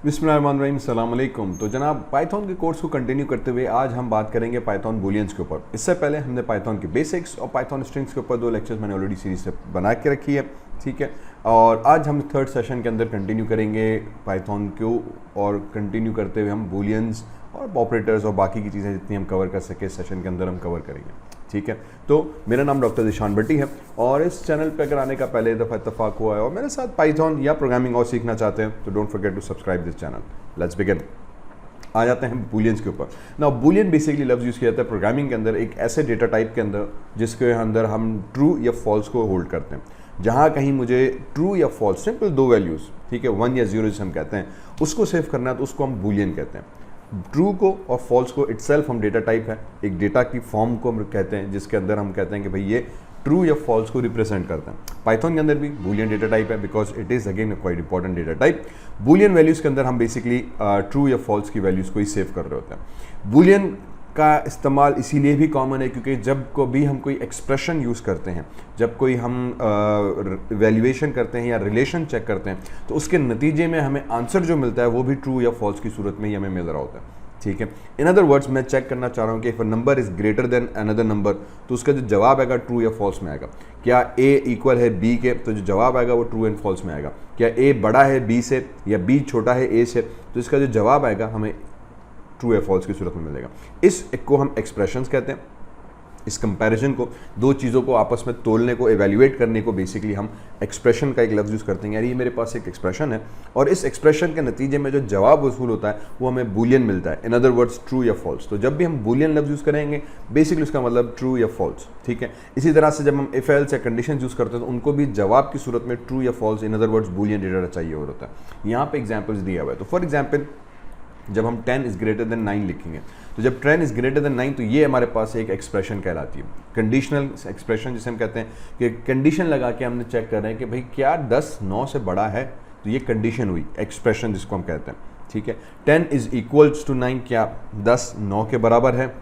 बिस्मिल्लाहिर्रहमानिर्रहीम, अस्सलाम वालेकुम। तो जनाब, पाइथन के कोर्स को कंटिन्यू करते हुए आज हम बात करेंगे पाइथन बूलियंस के ऊपर। इससे पहले हमने पाइथन के बेसिक्स और पाइथन स्ट्रिंग्स के ऊपर 2 लेक्चर्स मैंने ऑलरेडी सीरीज से बना के रखी है, ठीक है। और आज हम थर्ड सेशन के अंदर कंटिन्यू करेंगे पाइथन को, और कंटिन्यू करते हुए हम बूलियंस और ऑपरेटर्स और बाकी की चीज़ें जितनी हम कवर कर सके सेशन के अंदर हम कवर करेंगे, ठीक है। तो मेरा नाम डॉक्टर ज़ीशान भट्टी है और इस चैनल पे अगर आने का पहले दफ़ा इत्तेफाक हुआ है और मेरे साथ पाइथन या प्रोग्रामिंग और सीखना चाहते हैं तो don't forget to subscribe this channel. Let's begin. आ जाते हैं बूलियंस के ऊपर। ना बूलियन बेसिकली लफ्ज़ यूज़ किया जाता है प्रोग्रामिंग के अंदर एक ऐसे डेटा टाइप के अंदर जिसके अंदर हम ट्रू या फॉल्स को होल्ड करते हैं। जहाँ कहीं मुझे ट्रू या फॉल्स सिंपल 2 वैल्यूज़, ठीक है, 1 या 0 जिसे हम कहते हैं, उसको सेव करना है तो उसको हम बूलियन कहते हैं। ट्रू को और फॉल्स को इटसेल्फ हम डेटा टाइप है, एक डेटा की फॉर्म को हम कहते हैं जिसके अंदर हम कहते हैं कि भाई ये ट्रू या फॉल्स को रिप्रेजेंट करते हैं। पाइथन के अंदर भी बूलियन डेटा टाइप है because it is again quite important data type. Boolean values के अंदर हम बेसिकली ट्रू या फॉल्स की वैल्यूज़ को ही सेव कर रहे होते हैं। बूलियन का इस्तेमाल इसीलिए भी कॉमन है क्योंकि जब कभी हम कोई एक्सप्रेशन यूज़ करते हैं, जब कोई हम वैल्यूएशन करते हैं या रिलेशन चेक करते हैं तो उसके नतीजे में हमें आंसर जो मिलता है वो भी ट्रू या फॉल्स की सूरत में ही हमें मिल रहा होता है, ठीक है। इन अदर वर्ड्स मैं चेक करना चाह रहा हूँ कि if a number is greater than another number तो उसका जो जवाब आएगा ट्रू या फॉल्स में आएगा। क्या ए इक्वल है बी के तो जो जवाब आएगा वो ट्रू एंड फॉल्स में आएगा। क्या ए बड़ा है बी से या बी छोटा है ए से तो इसका जो जवाब आएगा हमें ट्रू या फॉल्स की सूरत में मिलेगा। इस एक को हम एक्सप्रेशंस कहते हैं। इस कंपैरिजन को, दो चीज़ों को आपस में तोलने को, एवेल्युएट करने को बेसिकली हम एक्सप्रेशन का एक लफ्ज़ यूज़ करते हैं। यार ये मेरे पास एक एक्सप्रेशन है और इस एक्सप्रेशन के नतीजे में जो जवाब वसूल होता है वो हमें बूलियन मिलता है। इन अदर वर्ड्स ट्रू या फॉल्स। तो जब भी हम बूलियन लफ्ज़ यूज़ करेंगे बेसिकली उसका मतलब ट्रू या फॉल्स, ठीक है। इसी तरह से जब हम इफ एल्स या कंडीशन यूज़ करते हैं तो उनको भी जवाब की सूरत में ट्रू या false, in other words Boolean data चाहिए होता है। यहाँ पे एग्जाम्पल्स दिया हुआ है। तो फॉर एग्जाम्पल जब हम 10 इज़ ग्रेटर देन 9 लिखेंगे तो जब 10 इज़ ग्रेटर देन 9 तो ये हमारे पास एक एक्सप्रेशन कहलाती है, कंडीशनल एक्सप्रेशन जिसे हम कहते हैं कि कंडीशन लगा के हमने चेक कर रहे हैं कि भाई क्या 10 9 से बड़ा है, तो ये कंडीशन हुई, एक्सप्रेशन जिसको हम कहते हैं, ठीक है। 10 इज़ इक्वल्स टू 9, क्या 10 9 के बराबर है,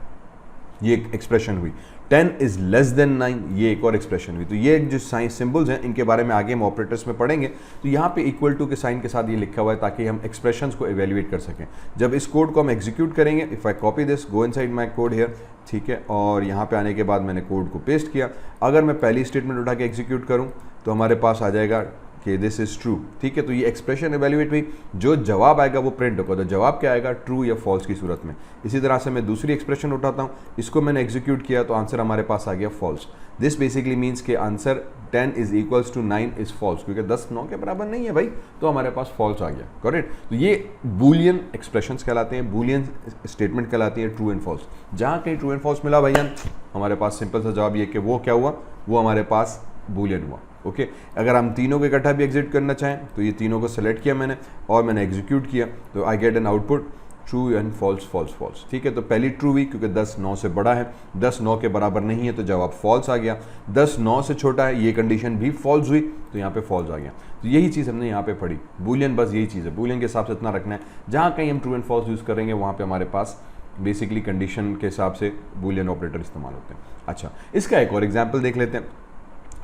ये एक एक्सप्रेशन हुई। 10 इज़ लेस देन 9, ये एक और एक्सप्रेशन हुई। तो ये जो साइन सिंबल्स हैं इनके बारे में आगे हम ऑपरेटर्स में पढ़ेंगे। तो यहाँ पे इक्वल टू के साइन के साथ ये लिखा हुआ है ताकि हम एक्सप्रेशंस को एवेल्युएट कर सकें। जब इस कोड को हम एग्जीक्यूट करेंगे, if I copy this, go inside my code here, ठीक है, और यहाँ पे आने के बाद मैंने कोड को पेस्ट किया। अगर मैं पहली स्टेटमेंट उठा के एग्जीक्यूट करूँ तो हमारे पास आ जाएगा कि दिस इज़ ट्रू, ठीक है। तो ये एक्सप्रेशन एवेल्युएट हुई, जो जवाब आएगा वो प्रिंट होगा। तो जवाब क्या आएगा, ट्रू या फॉल्स की सूरत में। इसी तरह से मैं दूसरी एक्सप्रेशन उठाता हूँ, इसको मैंने एग्जीक्यूट किया तो आंसर हमारे पास आ गया फॉल्स। दिस बेसिकली मीन्स के answer 10 is equals to 9 is false, क्योंकि 10 9 के बराबर नहीं है भाई, तो हमारे पास फॉल्स आ गया, करेक्ट। तो ये बूलियन एक्सप्रेशंस कहलाते हैं, बूलियन स्टेटमेंट कहलाती है ट्रू एंड फॉल्स। जहाँ कहीं ट्रू एंड फॉल्स मिला भैया हमारे पास सिंपल सा जवाब ये कि वो क्या हुआ, वो हमारे पास बूलियन हुआ, ओके। अगर हम तीनों को इकट्ठा भी एग्जिट करना चाहें तो ये तीनों को सेलेक्ट किया मैंने और मैंने एग्जीक्यूट किया तो I get an output true and false false false, ठीक है। तो पहली ट्रू हुई क्योंकि 10 9 से बड़ा है, 10 9 के बराबर नहीं है तो जवाब फॉल्स आ गया। 10 9 से छोटा है, ये कंडीशन भी फॉल्स हुई तो यहाँ पे फॉल्स आ गया। तो यही चीज़ हमने यहाँ पे पढ़ी, बूलियन बस यही चीज़ है। बूलियन के हिसाब से इतना रखना है, जहाँ कहीं हम ट्रू एंड फॉल्स यूज़ करेंगे वहाँ पे हमारे पास बेसिकली कंडीशन के हिसाब से बूलियन ऑपरेटर इस्तेमाल होते हैं। अच्छा, इसका एक और एग्जाम्पल देख लेते हैं।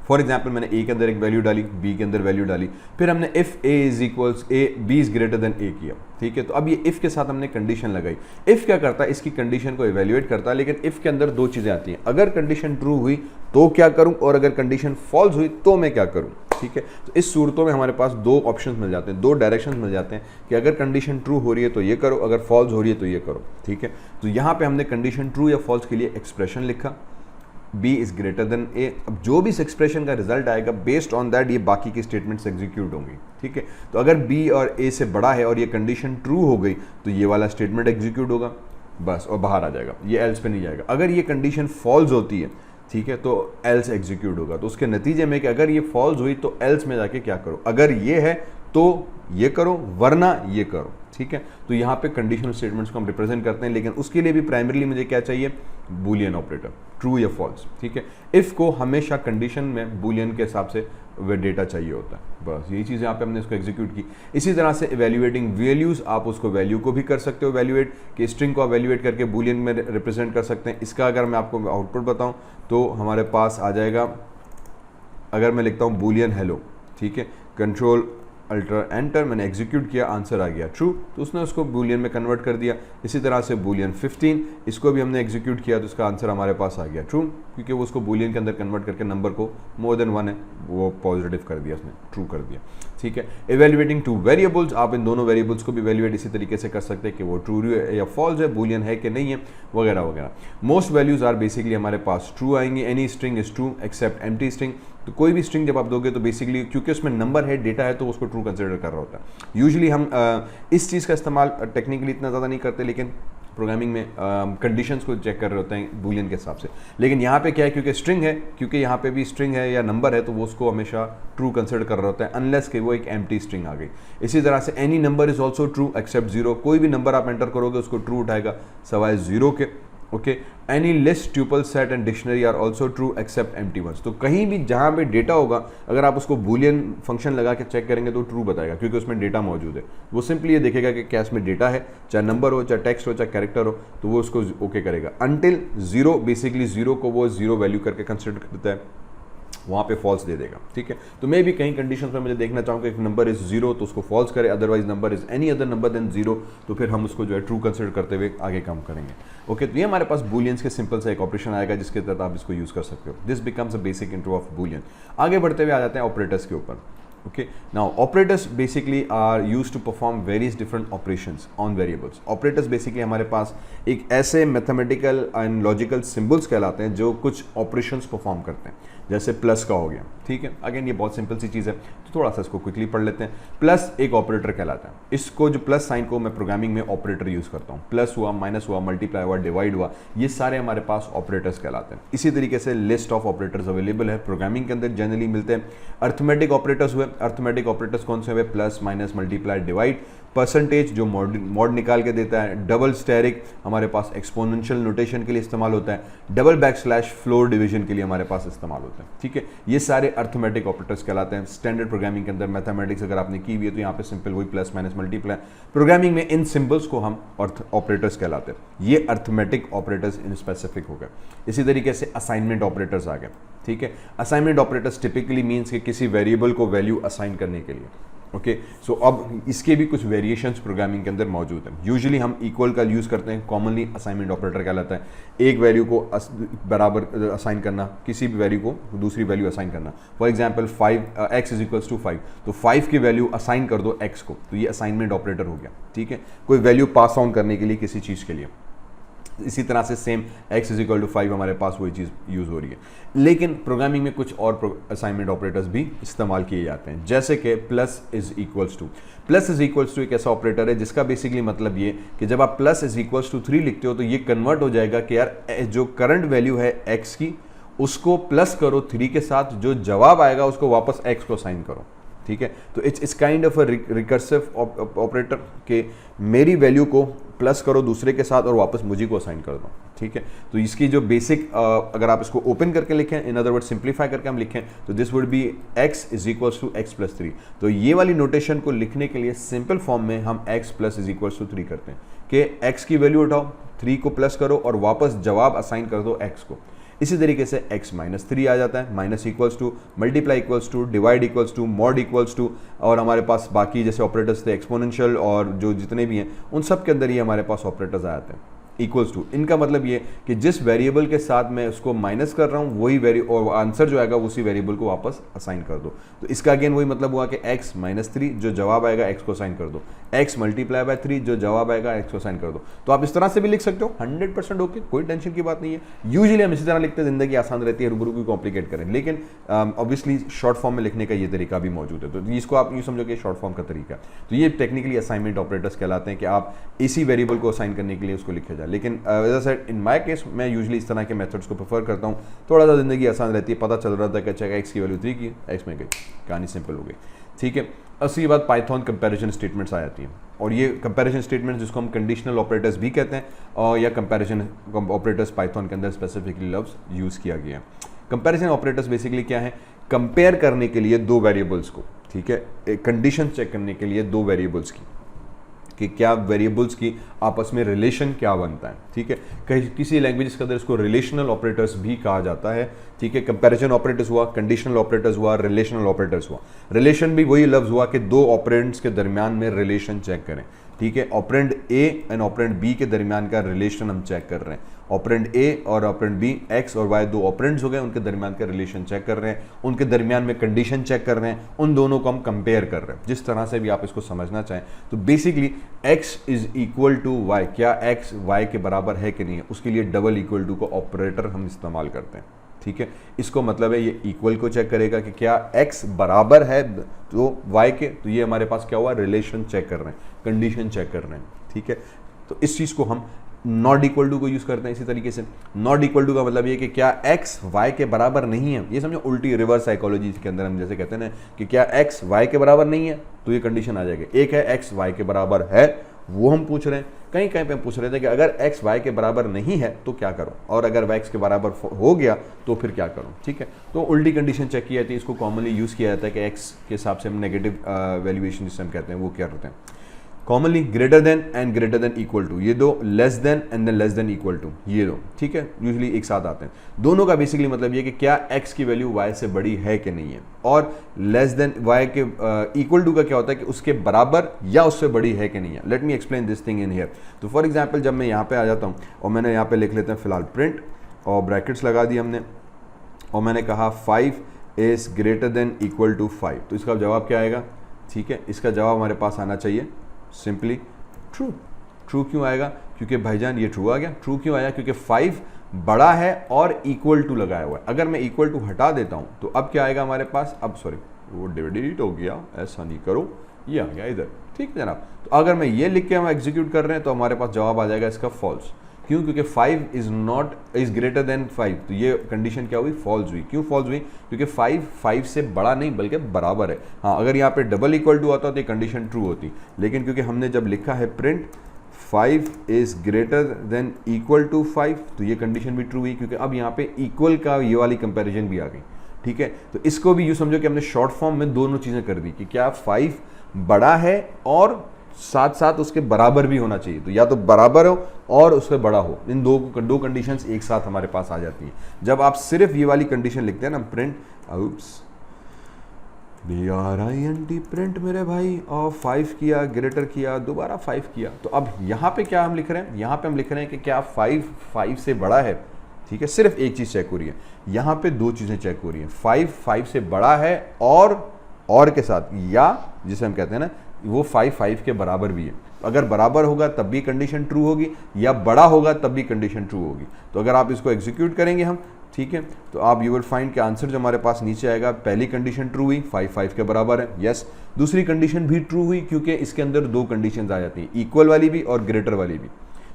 फॉर एग्जाम्पल मैंने ए के अंदर एक वैल्यू डाली, बी के अंदर वैल्यू डाली, फिर हमने if A is equals A B is greater than A किया, ठीक है। तो अब ये इफ़ के साथ हमने कंडीशन लगाई। इफ़ क्या करता है, इसकी कंडीशन को इवेल्युएट करता है, लेकिन इफ़ के अंदर दो चीज़ें आती हैं, अगर कंडीशन ट्रू हुई तो क्या करूं और अगर कंडीशन फॉल्स हुई तो मैं क्या करूं, ठीक है। तो इस सूरतों में हमारे पास दो ऑप्शंस मिल जाते हैं, दो डायरेक्शंस मिल जाते हैं कि अगर कंडीशन ट्रू हो रही है तो ये करो, अगर फॉल्स हो रही है तो ये करो, ठीक है। तो यहाँ पे हमने कंडीशन ट्रू या फॉल्स के लिए एक्सप्रेशन लिखा, बी इज ग्रेटर देन ए। अब जो भी इस एक्सप्रेशन का रिजल्ट आएगा बेस्ड ऑन दैट ये बाकी की स्टेटमेंट्स एग्जीक्यूट होंगी, ठीक है। तो अगर बी और ए से बड़ा है और ये कंडीशन ट्रू हो गई तो ये वाला स्टेटमेंट एग्जीक्यूट होगा बस और बाहर आ जाएगा, ये एल्स पे नहीं जाएगा। अगर ये कंडीशन फॉल्स होती है, ठीक है, तो एल्स एग्जीक्यूट होगा। तो उसके नतीजे में कि अगर ये फॉल्स हुई तो एल्स में जाके क्या करो, अगर ये है तो ये करो वरना ये करो, ठीक है। तो यहाँ पे कंडीशनल स्टेटमेंट्स को हम रिप्रेजेंट करते हैं, लेकिन उसके लिए भी प्राइमरीली मुझे क्या चाहिए, बूलियन ऑपरेटर, ट्रू या फॉल्स, ठीक है। इफ़ को हमेशा कंडीशन में बूलियन के हिसाब से वह डेटा चाहिए होता है, बस यही चीज़ यहाँ पे हमने इसको एग्जीक्यूट की। इसी तरह से इवेल्युएटिंग वैल्यूज़, आप उसको वैल्यू को भी कर सकते हो वैल्यूएट, कि स्ट्रिंग को वैल्यूएट करके बूलियन में रिप्रेजेंट कर सकते हैं। इसका अगर मैं आपको आउटपुट बताऊँ तो हमारे पास आ जाएगा, अगर मैं लिखता हूँ बूलियन हेलो, ठीक है, कंट्रोल अल्ट्रा एंटर, मैंने एग्जीक्यूट किया, आंसर आ गया ट्रू, तो उसने उसको बूलियन में कन्वर्ट कर दिया। इसी तरह से बूलियन 15, इसको भी हमने एग्जीक्यूट किया तो इसका आंसर हमारे पास आ गया ट्रू, क्योंकि वो उसको बूलियन के अंदर कन्वर्ट करके नंबर को मोर देन 1 है वो पॉजिटिव कर दिया, उसने ट्रू कर दिया। ठीक है, इवेल्युएटिंग टू वेरिएबल्स, आप इन दोनों वेरिएबल्स को भी इवेल्युएट इसी तरीके से कर सकते हैं कि वो ट्रू या फॉल्स है, बूलियन है कि नहीं है, वगैरह वगैरह। मोस्ट वैल्यूज आर बेसिकली हमारे पास ट्रू आएंगी, any string is true except empty string, तो कोई भी स्ट्रिंग जब आप दोगे तो बेसिकली क्योंकि उसमें नंबर है, डेटा है, तो उसको ट्रू कंसिडर कर रहा होता है। यूजुअली हम इस चीज़ का इस्तेमाल टेक्निकली इतना ज़्यादा नहीं करते, लेकिन प्रोग्रामिंग में कंडीशंस को चेक कर रहे होते हैं बूलियन के हिसाब से। लेकिन यहाँ पे क्या है, क्योंकि स्ट्रिंग है, क्योंकि यहाँ पे भी स्ट्रिंग है या नंबर है, तो वो उसको हमेशा ट्रू कंसिडर कर रहा होता है अनलेस कि वो एक एम्प्टी स्ट्रिंग आ गई। इसी तरह से any number is also true except zero, कोई भी नंबर आप एंटर करोगे उसको ट्रू उठाएगा सवाए जीरो के। Okay, any list tuple set and dictionary are also true except empty ones, तो कहीं भी जहाँ पे डेटा होगा अगर आप उसको बूलियन फंक्शन लगा के चेक करेंगे तो ट्रू बताएगा, क्योंकि उसमें डेटा मौजूद है। वो सिंपली ये देखेगा कि क्या इसमें डेटा है, चाहे नंबर हो, चाहे टेक्स्ट हो, चाहे कैरेक्टर हो, तो वो उसको ओके करेगा। अनटिल जीरो, बेसिकली जीरो को वो जीरो वैल्यू करके कंसिडर करता है, वहाँ पे फॉल्स दे देगा। ठीक है, तो मैं भी कहीं कंडीशंस में मुझे देखना चाहूँगा एक नंबर इज जीरो तो उसको फॉल्स करे, otherwise number is any other number than zero, तो फिर हम उसको जो है ट्रू कंसिडर करते हुए आगे काम करेंगे। ओके, तो ये हमारे पास बूलियंस के सिंपल सा एक ऑपरेशन आएगा जिसके तहत आप इसको यूज कर सकते हो। This becomes a basic intro of Boolean. आगे बढ़ते हुए आ जाते हैं ऑपरेटर्स के ऊपर। Okay, now operators basically are used to perform various different operations on variables. Operators basically हमारे पास एक ऐसे mathematical and logical symbols कहलाते हैं जो कुछ operations perform करते हैं, जैसे प्लस का हो गया। ठीक है, अगेन ये बहुत सिंपल सी चीज़ है, तो थोड़ा सा इसको क्विकली पढ़ लेते हैं। प्लस एक ऑपरेटर कहलाता है, इसको जो प्लस साइन को मैं प्रोग्रामिंग में ऑपरेटर यूज़ करता हूँ। प्लस हुआ, माइनस हुआ, मल्टीप्लाई हुआ, डिवाइड हुआ, ये सारे हमारे पास ऑपरेटर्स कहलाते हैं। इसी तरीके से लिस्ट ऑफ ऑपरेटर्स अवेलेबल है प्रोग्रामिंग के अंदर, जनरली मिलते हैं। अर्थमेटिक ऑपरेटर्स हुए, अर्थमेटिक ऑपरेटर्स कौन से हुए, plus, minus, multiply, divide. Percentage जो मॉड निकाल के देता है। डबल स्टेरिक हमारे पास एक्सपोनेंशियल नोटेशन के लिए इस्तेमाल होता है। डबल बैकस्लैश फ्लोर डिवीजन के लिए हमारे पास इस्तेमाल होता है। ठीक है, ये सारे अर्थमेटिक ऑपरेटर्स कहलाते हैं। स्टैंडर्ड प्रोग्रामिंग के अंदर मैथमेटिक्स अगर आपने की हुई है तो यहाँ पे सिंपल वही प्लस, माइनस, मल्टीप्लाई। प्रोग्रामिंग में इन सिंबल्स को हम ऑपरेटर्स कहलाते हैं। ये अर्थमेटिक ऑपरेटर्स इन स्पेसिफिक हो गए। इसी तरीके से असाइनमेंट ऑपरेटर्स आ गए। ठीक है, असाइनमेंट ऑपरेटर्स टिपिकली मीन्स कि किसी वेरिएबल को वैल्यू असाइन करने के लिए। ओके, सो अब इसके भी कुछ वेरिएशंस प्रोग्रामिंग के अंदर मौजूद हैं। यूजुअली हम इक्वल का यूज़ करते हैं, कॉमनली असाइनमेंट ऑपरेटर कहलाता है। एक वैल्यू को बराबर असाइन करना, किसी भी वैल्यू को दूसरी वैल्यू असाइन करना। For example 5 x is equals to 5, तो 5 की वैल्यू असाइन कर दो x को, तो ये असाइनमेंट ऑपरेटर हो गया। ठीक है, कोई वैल्यू पास ऑन करने के लिए किसी चीज़ के लिए। इसी तरह से same x is equal to 5 हमारे पास वही चीज़ यूज़ हो रही है। लेकिन प्रोग्रामिंग में कुछ और असाइनमेंट ऑपरेटर्स भी इस्तेमाल किए जाते हैं, जैसे कि plus is equals to. Plus is equals to एक ऐसा ऑपरेटर है जिसका बेसिकली मतलब ये कि जब आप प्लस इज इक्वल्स टू 3 लिखते हो तो ये कन्वर्ट हो जाएगा कि यार जो करंट वैल्यू है x की उसको प्लस करो 3 के साथ, जो जवाब आएगा उसको वापस x को असाइन करो। ठीक है, तो it's kind of a recursive operator के मेरी वैल्यू को प्लस करो दूसरे के साथ और वापस मुझे को असाइन कर दो। ठीक है, तो इसकी जो बेसिक अगर आप इसको ओपन करके लिखें, इन अदर वर्ड सिंप्लीफाई करके हम लिखें, तो this would be x is equals to x plus 3। तो ये वाली नोटेशन को लिखने के लिए सिंपल फॉर्म में हम x plus is equals to 3 करते हैं कि x की वैल्यू उठाओ, 3 को प्लस करो और वापस जवाब असाइन कर दो x को। इसी तरीके से x माइनस 3 आ जाता है, minus equals to, multiply equals to, divide equals to, mod equals to, और हमारे पास बाकी जैसे ऑपरेटर्स थे एक्सपोनेंशियल और जो जितने भी हैं उन सब के अंदर ये हमारे पास ऑपरेटर्स आ जाते हैं। इक्वल्स टू, इनका मतलब ये कि जिस वेरिएबल के साथ मैं उसको माइनस कर रहा हूँ वही और आंसर जो आएगा उसी वेरिएबल को वापस असाइन कर दो। तो इसका अगेन वही मतलब हुआ कि x माइनस 3 जो जवाब आएगा x को असाइन कर दो, x मल्टीप्लाई बाय 3 जो जवाब आएगा x को असाइन कर दो। तो आप इस तरह से भी लिख सकते हो, 100% ओके, कोई टेंशन की बात नहीं है। यूजुअली हम इसी तरह लिखते हैं, जिंदगी आसान रहती है, रूबरू भी कॉम्प्लिकेट करें, लेकिन ऑब्वियसली शॉर्ट फॉर्म में लिखने का ये तरीका भी मौजूद है। तो इसको आप यूँ समझो कि शॉर्ट फॉर्म का तरीका। तो ये टेक्निकली असाइनमेंट ऑपरेटर्स कहलाते हैं कि आप इसी वेरिएबल को असाइन करने के लिए उसको लिखा जाए। लेकिन इन माय केस मैं यूजुअली इस तरह के मेथड्स को प्रेफर करता हूँ, थोड़ा सा जिंदगी आसान रहती है। पता चल रहा था कि अच्छा x की वैल्यू 3 की, x में गई, कहानी सिंपल हो गई। ठीक है, उसके बाद पाइथन कंपैरिजन स्टेटमेंट्स आ जाती हैं, और ये कंपैरिजन स्टेटमेंट्स जिसको हम कंडीशनल ऑपरेटर्स भी कहते हैं, और या कंपैरिजन ऑपरेटर्स पाइथन के अंदर स्पेसिफिकली लफ्ज यूज़ किया गया है। कंपैरिजन ऑपरेटर्स बेसिकली क्या है, कंपेयर करने के लिए दो वेरिएबल्स को, ठीक है, कंडीशन चेक करने के लिए दो वेरिएबल्स की। कि क्या वेरिएबल्स की आपस में रिलेशन क्या बनता है, ठीक है। किसी लैंग्वेजेस के अंदर इसको रिलेशनल ऑपरेटर्स भी कहा जाता है, ठीक है। कंपैरिजन ऑपरेटर्स हुआ, कंडीशनल ऑपरेटर्स हुआ, रिलेशनल ऑपरेटर्स हुआ। रिलेशन भी वही लफ्ज हुआ कि दो ऑपरेंड्स के दरमियान में रिलेशन चेक करें, ठीक है। Operand A and operand B के दरमियान का रिलेशन हम चेक कर रहे हैं। ऑपरेंड ए और ऑपरेंड बी, एक्स और वाई दो ऑपरेंड्स हो गए, उनके दरमियान का रिलेशन चेक कर रहे हैं, उनके दरमियान में कंडीशन चेक कर रहे हैं, उन दोनों को हम कंपेयर कर रहे हैं। जिस तरह से भी आप इसको समझना चाहें, तो basically X is equal to Y, क्या एक्स वाई के बराबर है कि नहीं है, उसके लिए डबल इक्वल टू को ऑपरेटर हम इस्तेमाल करते हैं, ठीक है। इसको मतलब है ये इक्वल को चेक करेगा कि क्या x बराबर है तो y के, तो ये हमारे पास क्या हुआ, रिलेशन चेक कर रहे हैं, कंडीशन चेक कर रहे हैं, ठीक है। तो इस चीज को हम नॉट इक्वल टू को यूज करते हैं। इसी तरीके से नॉट इक्वल टू का मतलब ये कि क्या x y के बराबर नहीं है, ये समझो उल्टी रिवर्स साइकोलॉजी के अंदर हम जैसे कहते हैं ना कि क्या x y के बराबर नहीं है, तो ये कंडीशन आ जाएगी। एक है x y के बराबर है, वो हम पूछ रहे हैं। कहीं कहीं पे हम पूछ रहे थे कि अगर x y के बराबर नहीं है तो क्या करो, और अगर x के बराबर हो गया तो फिर क्या करो, ठीक है। तो उल्टी कंडीशन चेक की जाती है, इसको कॉमनली यूज किया जाता है कि x के हिसाब से हम नेगेटिव वैल्यूएशन जिसे हम कहते हैं वो क्या करते हैं। Commonly greater than and greater than equal to, ये दो less than and than less than equal to, ये दो, ठीक है, यूजुअली एक साथ आते हैं। दोनों का बेसिकली मतलब ये कि क्या x की वैल्यू y से बड़ी है कि नहीं है, और लेस देन y के इक्वल टू का क्या होता है कि उसके बराबर या उससे बड़ी है कि नहीं है। Let me explain this thing in here. तो फॉर एग्जांपल जब मैं यहाँ पे आ जाता हूँ और मैंने यहाँ पे लिख लेते हैं फिलहाल प्रिंट और ब्रैकेट्स लगा दी हमने, और मैंने कहा 5 is greater than equal to 5, तो इसका जवाब क्या आएगा, ठीक है। इसका जवाब हमारे पास आना चाहिए सिंपली ट्रू। ट्रू क्यों आएगा, क्योंकि भाईजान ये ट्रू आ गया। ट्रू क्यों आया, क्योंकि 5 बड़ा है और इक्वल टू लगाया हुआ है। अगर मैं इक्वल टू हटा देता हूं तो अब क्या आएगा हमारे पास, अब सॉरी वो डिलीट हो गया, ऐसा नहीं करो, ये आ गया इधर, ठीक है जनाब। तो अगर मैं ये लिख के हम एग्जीक्यूट कर रहे हैं तो हमारे पास जवाब आ जाएगा इसका फॉल्स। क्यों, क्योंकि 5 इज ग्रेटर देन 5, तो ये कंडीशन क्या हुई, फॉल्स हुई। क्यों फॉल्स हुई, क्योंकि 5 से बड़ा नहीं बल्कि बराबर है। हाँ, अगर यहाँ पे डबल इक्वल टू आता तो ये कंडीशन ट्रू होती, लेकिन क्योंकि हमने जब लिखा है print 5 is greater than equal to 5, तो ये कंडीशन भी ट्रू हुई, क्योंकि अब यहाँ पे इक्वल का ये वाली कंपेरिजन भी आ गई, ठीक है। तो इसको भी यूँ समझो कि हमने शॉर्ट फॉर्म में दोनों चीज़ें कर दी कि क्या 5 बड़ा है और साथ साथ उसके बराबर भी होना चाहिए, तो या तो बराबर हो और उससे बड़ा हो, इन दो कंडीशंस एक साथ हमारे पास आ जाती हैं। जब आप सिर्फ ये वाली कंडीशन लिखते हैं ना, प्रिंट BRINT प्रिंट मेरे भाई, और 5 किया, ग्रेटर किया, दोबारा 5 किया, तो अब यहाँ पे क्या हम लिख रहे हैं, यहाँ पे हम लिख रहे हैं कि क्या 5 से बड़ा है, ठीक है। सिर्फ एक चीज़ चेक हो रही है, यहाँ पे दो चीज़ें चेक हो रही हैं, 5 से बड़ा है और के साथ, या जिसे हम कहते हैं ना वो 5 के बराबर भी है। अगर बराबर होगा तब भी कंडीशन ट्रू होगी, या बड़ा होगा तब भी कंडीशन ट्रू होगी। तो अगर आप इसको एग्जीक्यूट करेंगे हम, ठीक है, तो आप यू विल फाइंड कि आंसर जो हमारे पास नीचे आएगा, पहली कंडीशन ट्रू हुई, 5 के बराबर है, यस। दूसरी कंडीशन भी ट्रू हुई, क्योंकि इसके अंदर दो कंडीशन आ जाती हैं, इक्वल वाली भी और ग्रेटर वाली भी।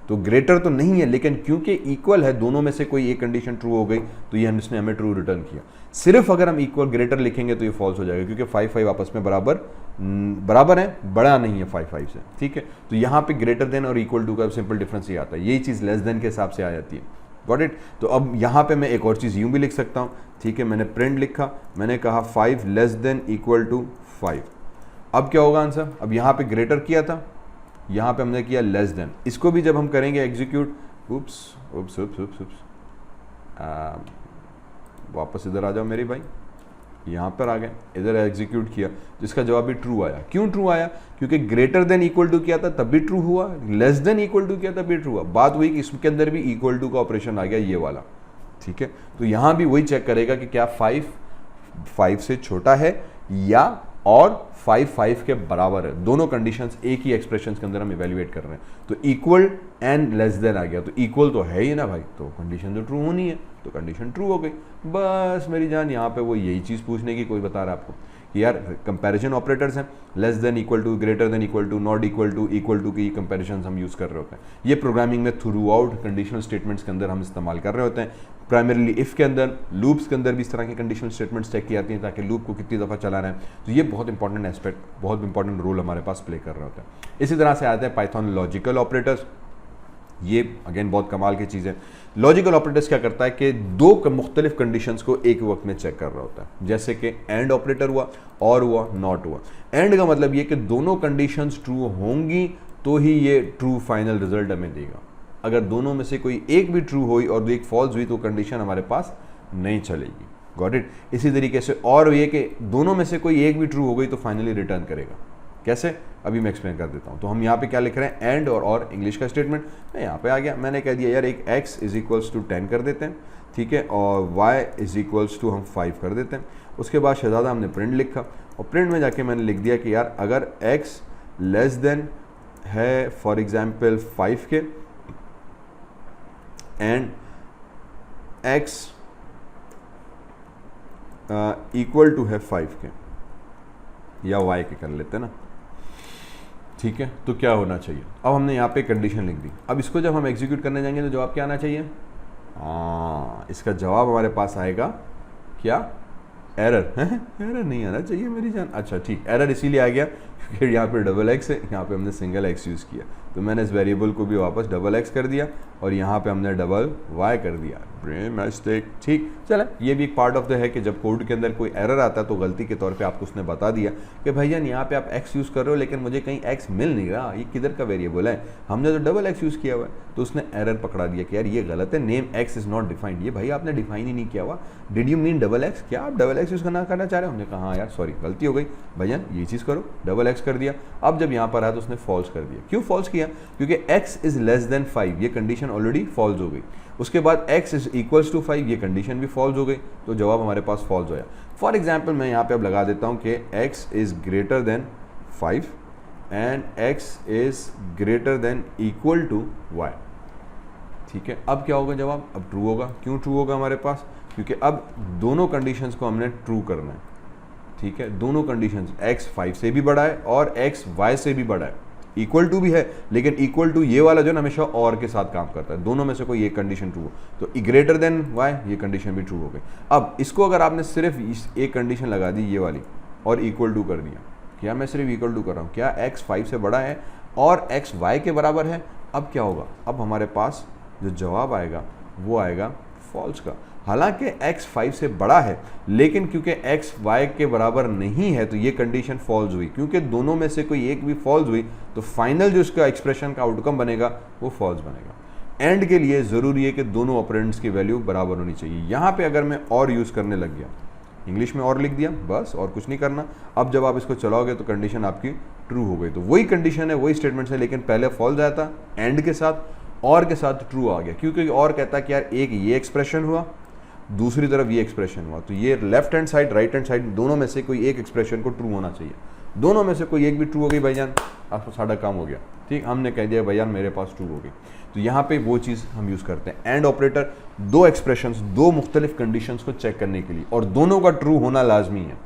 तो ग्रेटर तो नहीं है, लेकिन क्योंकि इक्वल है, दोनों में से कोई एक कंडीशन ट्रू हो गई, तो ये इसने हमें ट्रू रिटर्न किया। सिर्फ अगर हम इक्वल ग्रेटर लिखेंगे तो ये फॉल्स हो जाएगा, क्योंकि 5 आपस में बराबर है, बड़ा नहीं है 5 से, ठीक है। तो यहाँ पे ग्रेटर देन और इक्वल टू का सिंपल डिफरेंस ये आता है, यही चीज़ लेस देन के हिसाब से आ जाती है। Got it. तो अब यहाँ पे मैं एक और चीज़ यूँ भी लिख सकता हूँ, ठीक है। मैंने प्रिंट लिखा, मैंने कहा 5 लेस देन इक्वल टू 5। अब क्या होगा आंसर, अब यहाँ पे ग्रेटर किया था, यहाँ पे हमने किया लेस देन। इसको भी जब हम करेंगे एग्जीक्यूट, वापस इधर आ जाओ मेरे भाई, यहाँ पर आ गए, इधर एग्जीक्यूट किया, जिसका जवाब भी ट्रू आया। क्यों ट्रू आया, क्योंकि ग्रेटर देन इक्वल टू किया था तब भी ट्रू हुआ, लेस देन इक्वल टू किया तब भी ट्रू हुआ। बात हुई कि इसके अंदर भी इक्वल टू का ऑपरेशन आ गया, ये वाला, ठीक है। तो यहाँ भी वही चेक करेगा कि क्या 5 से छोटा है या और 5 के बराबर है। दोनों कंडीशंस एक ही एक्सप्रेशंस के अंदर हम इवेल्युएट कर रहे हैं। तो इक्वल एंड लेस देन आ गया, तो इक्वल तो है ही ना भाई, तो कंडीशन तो ट्रू होनी है, तो कंडीशन ट्रू हो गई। बस मेरी जान, यहाँ पे वो यही चीज़ पूछने की कोई बता रहा है आपको कि यार कंपैरिजन ऑपरेटर्स हैं, less than equal to, greater than equal to, not equal to की कंपैरिजन हम यूज़ कर रहे होते हैं। ये प्रोग्रामिंग में थ्रू आउट कंडीशनल स्टेटमेंट्स के अंदर हम इस्तेमाल कर रहे होते हैं। प्राइमरीली इफ़ के अंदर, लूप्स के अंदर भी इस तरह की कंडीशनल स्टेटमेंट्स चेक की जाती हैं ताकि लूप को कितनी दफ़ा चलाना है। तो ये बहुत इंपॉर्टेंट एस्पेक्ट, बहुत इंपॉर्टेंट रोल हमारे पास प्ले कर रहे होते हैं। इसी तरह से आते हैं पाइथन लॉजिकल ऑपरेटर्स। ये अगेन बहुत कमाल की चीज़ है। लॉजिकल ऑपरेटर्स क्या करता है कि दो मुख्तलिफ कंडीशंस को एक वक्त में चेक कर रहा होता है, जैसे कि एंड ऑपरेटर हुआ और हुआ नॉट हुआ। एंड का मतलब ये कि दोनों कंडीशंस ट्रू होंगी तो ही ये ट्रू फाइनल रिजल्ट हमें देगा। अगर दोनों में से कोई एक भी ट्रू हुई और एक फॉल्स हुई तो कंडीशन हमारे पास नहीं चलेगी। Got it. इसी तरीके से और ये कि दोनों में से कोई एक भी ट्रू हो गई तो फाइनली रिटर्न करेगा। कैसे, अभी मैं एक्सप्लेन कर देता हूँ। तो हम यहाँ पे क्या लिख रहे हैं, एंड और इंग्लिश का स्टेटमेंट। मैं यहाँ पे आ गया, मैंने कह दिया यार एक x इज इक्वल्स टू 10 कर देते हैं, ठीक है, और y इज इक्वल्स टू हम 5 कर देते हैं। उसके बाद शहजादा हमने प्रिंट लिखा और प्रिंट में जाके मैंने लिख दिया कि यार अगर x लेस देन है फॉर एग्जाम्पल 5 के एंड x इक्वल टू है 5 के या y के कर लेते हैं ना, ठीक है, तो क्या होना चाहिए। अब हमने यहाँ पे कंडीशन लिख दी। अब इसको जब हम एग्जीक्यूट करने जाएंगे तो जवाब क्या आना चाहिए, इसका जवाब हमारे पास आएगा क्या, एरर है, एरर नहीं आना चाहिए मेरी जान। अच्छा ठीक, एरर इसीलिए आ गया क्योंकि यहाँ पे डबल एक्स है, यहाँ पे हमने सिंगल एक्स यूज़ किया, तो मैंने इस वेरिएबल को भी वापस डबल एक्स कर दिया और यहाँ पे हमने डबल वाई कर दिया। मिस्टेक, ठीक। चले, ये भी एक पार्ट ऑफ द है कि जब कोड के अंदर कोई एरर आता है तो गलती के तौर पे आपको उसने बता दिया कि भैया यहाँ पे आप एक्स यूज़ कर रहे हो लेकिन मुझे कहीं एक्स मिल नहीं रहा, ये किधर का वेरिएबल है, हमने तो डबल एक्स यूज़ किया हुआ है। तो उसने एरर पकड़ा दिया कि यार ये गलत है, name x is not defined. ये भाई आपने डिफाइन ही नहीं किया हुआ, did you mean double x, क्या आप डबल एक्स यूज़ करना चाह रहे हो। हमने कहा हाँ यार सॉरी गलती हो गई भैया, ये चीज़ करो, डबल एक्स कर दिया। अब जब यहाँ पर आया तो उसने फॉल्स कर दिया। क्यों फॉल्स किया, क्योंकि x इज लेस देन 5, ये कंडीशन ऑलरेडी फॉल्स हो गई। उसके बाद x इज इक्वल्स टू 5, ये कंडीशन भी फॉल्स हो गई, तो जवाब हमारे पास फॉल्स होया। फॉर एग्जाम्पल मैं यहाँ पे अब लगा देता हूँ कि x is greater than 5 and x is greater than equal to y, ठीक है। अब क्या होगा जवाब, अब ट्रू होगा। क्यों ट्रू होगा हमारे पास, क्योंकि अब दोनों कंडीशंस को हमने ट्रू करना है, ठीक है। दोनों कंडीशंस, x 5 से भी बड़ा है और x y से भी बड़ा है, इक्वल टू भी है, लेकिन इक्वल टू ये वाला जो ना हमेशा और के साथ काम करता है, दोनों में से कोई एक कंडीशन ट्रू हो तो ग्रेटर देन y, ये कंडीशन भी ट्रू हो गई। अब इसको अगर आपने सिर्फ एक कंडीशन लगा दी ये वाली और इक्वल टू कर दिया, क्या मैं सिर्फ इक्वल टू कर रहा हूँ, क्या x 5 से बड़ा है और x y के बराबर है, अब क्या होगा, अब हमारे पास जो जवाब आएगा वो आएगा फॉल्स का। हालांकि x 5 से बड़ा है लेकिन क्योंकि x y के बराबर नहीं है तो ये कंडीशन फॉल्स हुई, क्योंकि दोनों में से कोई एक भी फॉल्स हुई तो फाइनल जो इसका एक्सप्रेशन का आउटकम बनेगा वो फॉल्स बनेगा। एंड के लिए ज़रूरी है कि दोनों ऑपरेंड्स की वैल्यू बराबर होनी चाहिए। यहाँ पे अगर मैं और यूज़ करने लग गया, इंग्लिश में और लिख दिया, बस और कुछ नहीं करना। अब जब आप इसको चलाओगे तो कंडीशन आपकी ट्रू हो गई। तो वही कंडीशन है, वही स्टेटमेंट है, लेकिन पहले फॉल्स आया था, एंड के साथ और के साथ ट्रू आ गया, क्योंकि और कहता है कि यार एक ये एक्सप्रेशन हुआ, दूसरी तरफ ये एक्सप्रेशन हुआ, तो ये left hand side right hand side दोनों में से कोई एक एक्सप्रेशन को ट्रू होना चाहिए। दोनों में से कोई एक भी ट्रू हो गई भाईजान, आपको सारा काम हो गया, ठीक। हमने कह दिया भाईजान मेरे पास ट्रू हो गई। तो यहाँ पे वो चीज़ हम यूज़ करते हैं, एंड ऑपरेटर दो एक्सप्रेशंस, दो मुख्तलिफ कंडीशंस को चेक करने के लिए, और दोनों का ट्रू होना लाजमी है।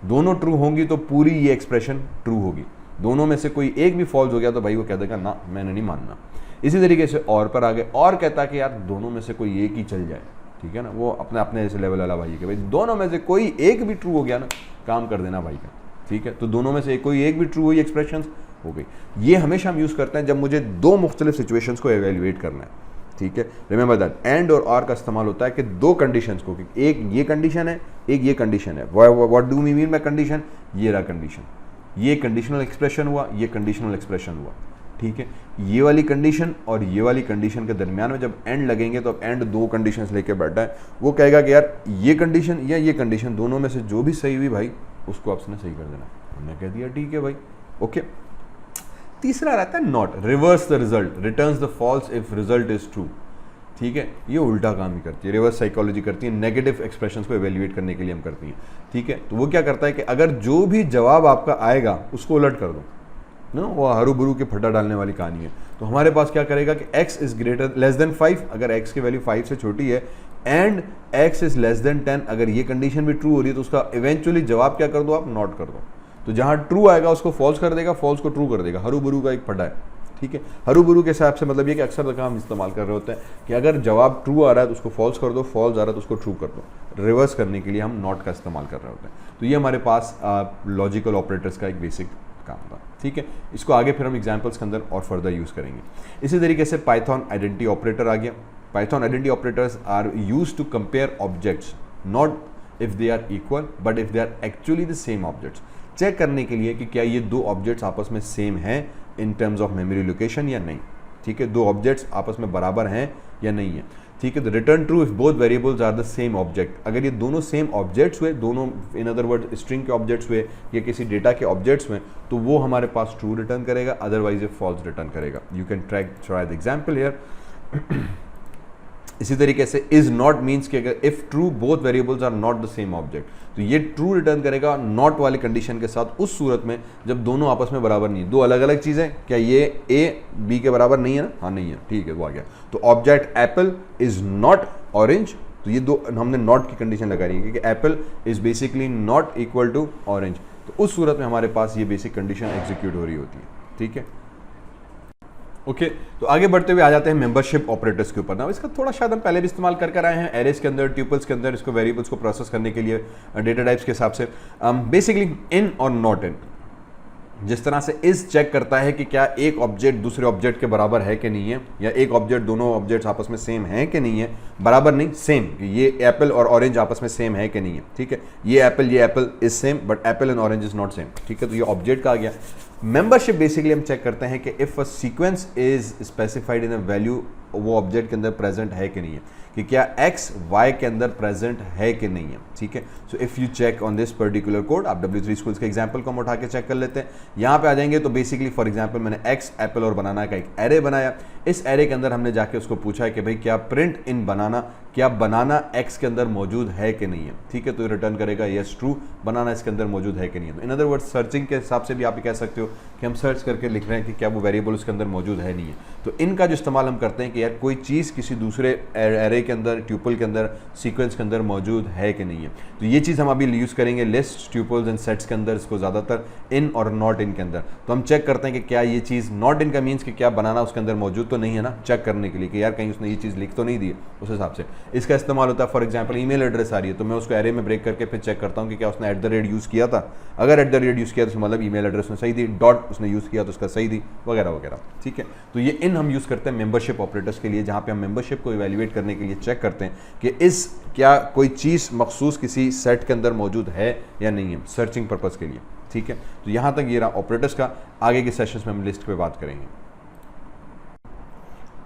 दोनों ट्रू होंगी तो पूरी ये एक्सप्रेशन ट्रू होगी। दोनों में से कोई एक भी फॉल्स हो गया तो भाई वो कह देगा ना मैंने नहीं मानना। इसी तरीके से और पर आगे और कहता है कि यार दोनों में से कोई एक ही चल जाए, ठीक है ना, वो अपने अपने जैसे लेवल वाला भाई के भाई दोनों में से कोई एक भी ट्रू हो गया ना काम कर देना भाई का, ठीक है। तो दोनों में से कोई एक भी ट्रू हुई एक्सप्रेशन हो गई। ये हमेशा हम यूज़ करते हैं जब मुझे दो मुख्तलिफ सिचुएशंस को एवेल्युएट करना है, ठीक है। रिमेंबर दैट एंड और आर का इस्तेमाल होता है कि दो कंडीशंस को, एक ये कंडीशन है एक ये कंडीशन है। What do we mean by condition, ये रहा कंडीशन, ये कंडीशनल एक्सप्रेशन हुआ, ये कंडीशनल एक्सप्रेशन हुआ, ठीक है। ये वाली कंडीशन और ये वाली कंडीशन के दरमियान में जब एंड लगेंगे तो अब एंड दो कंडीशंस लेके बैठा है, वो कहेगा कि यार ये कंडीशन या ये कंडीशन दोनों में से जो भी सही हुई भाई उसको आपने सही कर देना। हमने कह दिया ठीक है भाई, ओके। तीसरा रहता है not, reverse the result, returns the false if result is true, ठीक है। ये उल्टा काम ही करती है, रिवर्स साइकोलॉजी करती है, नेगेटिव एक्सप्रेशंस को एवेल्युएट करने के लिए हम करती हैं, ठीक है। तो वो क्या करता है कि अगर जो भी जवाब आपका आएगा उसको उलट कर दो ना, वो हरू बुरू के फटा डालने वाली कहानी है। तो हमारे पास क्या करेगा कि x is greater less than 5, अगर x की वैल्यू 5 से छोटी है, and x is less than 10, अगर ये कंडीशन भी ट्रू हो रही है तो उसका इवेंचुअली जवाब क्या कर दो आप, नॉट कर दो। तो जहां ट्रू आएगा उसको फॉल्स कर देगा, फॉल्स को ट्रू कर देगा। हरू बुरू का एक फटा है, ठीक है। हरू बुरू के हिसाब से मतलब ये कि अक्सर तक हम इस्तेमाल कर रहे होते हैं कि अगर जवाब ट्रू आ रहा है तो उसको फॉल्स कर दो, फॉल्स आ रहा है तो उसको ट्रू कर दो। रिवर्स करने के लिए हम नॉट का इस्तेमाल कर रहे होते हैं। तो ये हमारे पास लॉजिकल ऑपरेटर्स का एक बेसिक काम था, ठीक है। इसको आगे फिर हम एग्जांपल्स के अंदर और फर्दर यूज़ करेंगे। इसी तरीके से पाइथन आइडेंटिटी ऑपरेटर आ गया। Python identity operators are used to compare objects, not if they are equal but if they are actually the same objects. Check करने के लिए कि क्या ये दो ऑब्जेक्ट्स आपस में सेम हैं in terms of memory location या नहीं, ठीक है, दो ऑब्जेक्ट्स आपस में बराबर हैं या नहीं है, ठीक है। तो return true if both variables are the same object, अगर ये दोनों सेम ऑब्जेक्ट्स हुए, दोनों इन अदर वर्ड स्ट्रिंग के ऑब्जेक्ट्स हुए या किसी डेटा के ऑब्जेक्ट्स हुए, तो वो हमारे पास ट्रू रिटर्न करेगा, अदरवाइज ये फॉल्स रिटर्न करेगा। You can try the example here. इसी तरीके से इज नॉट मीन्स कि अगर if true both variables are not the same object, तो ये ट्रू रिटर्न करेगा नॉट वाली कंडीशन के साथ उस सूरत में जब दोनों आपस में बराबर नहीं है, दो अलग अलग चीजें, क्या ये ए बी के बराबर नहीं है ना, हाँ नहीं है, ठीक है, वो आ गया। तो object Apple is not orange, तो ये दो हमने नॉट की कंडीशन लगा रही है कि apple is basically not equal to orange, तो उस सूरत में हमारे पास ये बेसिक कंडीशन एग्जीक्यूट हो रही होती है, ठीक है। ओके तो आगे बढ़ते हुए आ जाते हैं मेंबरशिप ऑपरेटर्स के ऊपर ना। इसका थोड़ा शायद हम पहले भी इस्तेमाल कर आए हैं एरेज के अंदर, ट्यूपल्स के अंदर, इसको वेरिएबल्स को प्रोसेस करने के लिए डेटा टाइप्स के हिसाब से। बेसिकली इन और नॉट इन, जिस तरह से इज चेक करता है कि क्या एक ऑब्जेक्ट दूसरे ऑब्जेक्ट के बराबर है कि नहीं है, या एक ऑब्जेक्ट दोनों ऑब्जेक्ट्स आपस में सेम है कि नहीं है, बराबर नहीं सेम, ये एप्पल और ऑरेंज आपस में सेम है कि नहीं है, ठीक है, ये Apple is same but Apple and orange is not same, ठीक है, तो ये ऑब्जेक्ट का आ गया। मेंबरशिप बेसिकली हम चेक करते हैं कि if a sequence is specified in a value, वो ऑब्जेक्ट के अंदर प्रेजेंट है कि नहीं है, कि क्या x y के अंदर प्रेजेंट है कि नहीं है, ठीक है। So if you check on this particular code, आप W3 स्कूल्स के एग्जांपल को हम उठा के चेक कर लेते हैं। यहाँ पे आ जाएंगे तो बेसिकली फॉर एग्जांपल मैंने x एप्पल और बनाना का एक एरे बनाया, इस एरे के अंदर हमने जाके उसको पूछा है कि भाई क्या प्रिंट इन बनाना, क्या बनाना x के अंदर मौजूद है कि नहीं है, ठीक है, तो रिटर्न करेगा यस ट्रू, बनाना इसके अंदर मौजूद है कि नहीं है। इन अदर वर्ड सर्चिंग के हिसाब से भी आप कह सकते हो कि हम सर्च करके लिख रहे हैं कि क्या वो वेरिएबल उसके अंदर मौजूद है नहीं है। तो इनका जो इस्तेमाल हम करते हैं कि यार कोई चीज़ किसी दूसरे एरे के अंदर, ट्यूपल के अंदर, सीक्वेंस के अंदर मौजूद है कि नहीं है, तो ये चीज़ हम अभी यूज़ करेंगे लिस्ट, ट्यूपल्स एंड सेट्स के अंदर, इसको ज़्यादातर इन और नॉट इन के अंदर। तो हम चेक करते हैं कि क्या ये चीज़ नॉट इन का मीन्स कि क्या बनाना उसके अंदर मौजूद तो नहीं है ना, चेक करने के लिए कि यार कहीं उसने ये चीज़ लिख तो नहीं दी है, उस हिसाब से इसका इस्तेमाल होता है। फॉर एग्जाम्पल ईमेल एड्रेस आ रही है तो मैं उसको एरे में ब्रेक करके फिर चेक करता हूँ कि क्या उसने @ यूज़ किया था, अगर @ यूज़ किया तो मतलब ईमेल एड्रेस ने सही दी, डॉट उसने यूज़ किया तो उसका सही दी, वगैरह वगैरह, ठीक है। तो ये इन हम यूज़ करते हैं मेंबरशिप ऑपरेटर्स के लिए, जहाँ पे हम मेंबरशिप को इवैल्यूएट करने के लिए चेक करते हैं कि इस क्या कोई चीज़ मखसूस किसी सेट के अंदर मौजूद है या नहीं है, सर्चिंग पर्पज़ के लिए, ठीक है। तो यहाँ तक ये रहा ऑपरेटर्स का, आगे के सेशंस में हम लिस्ट पे बात करेंगे।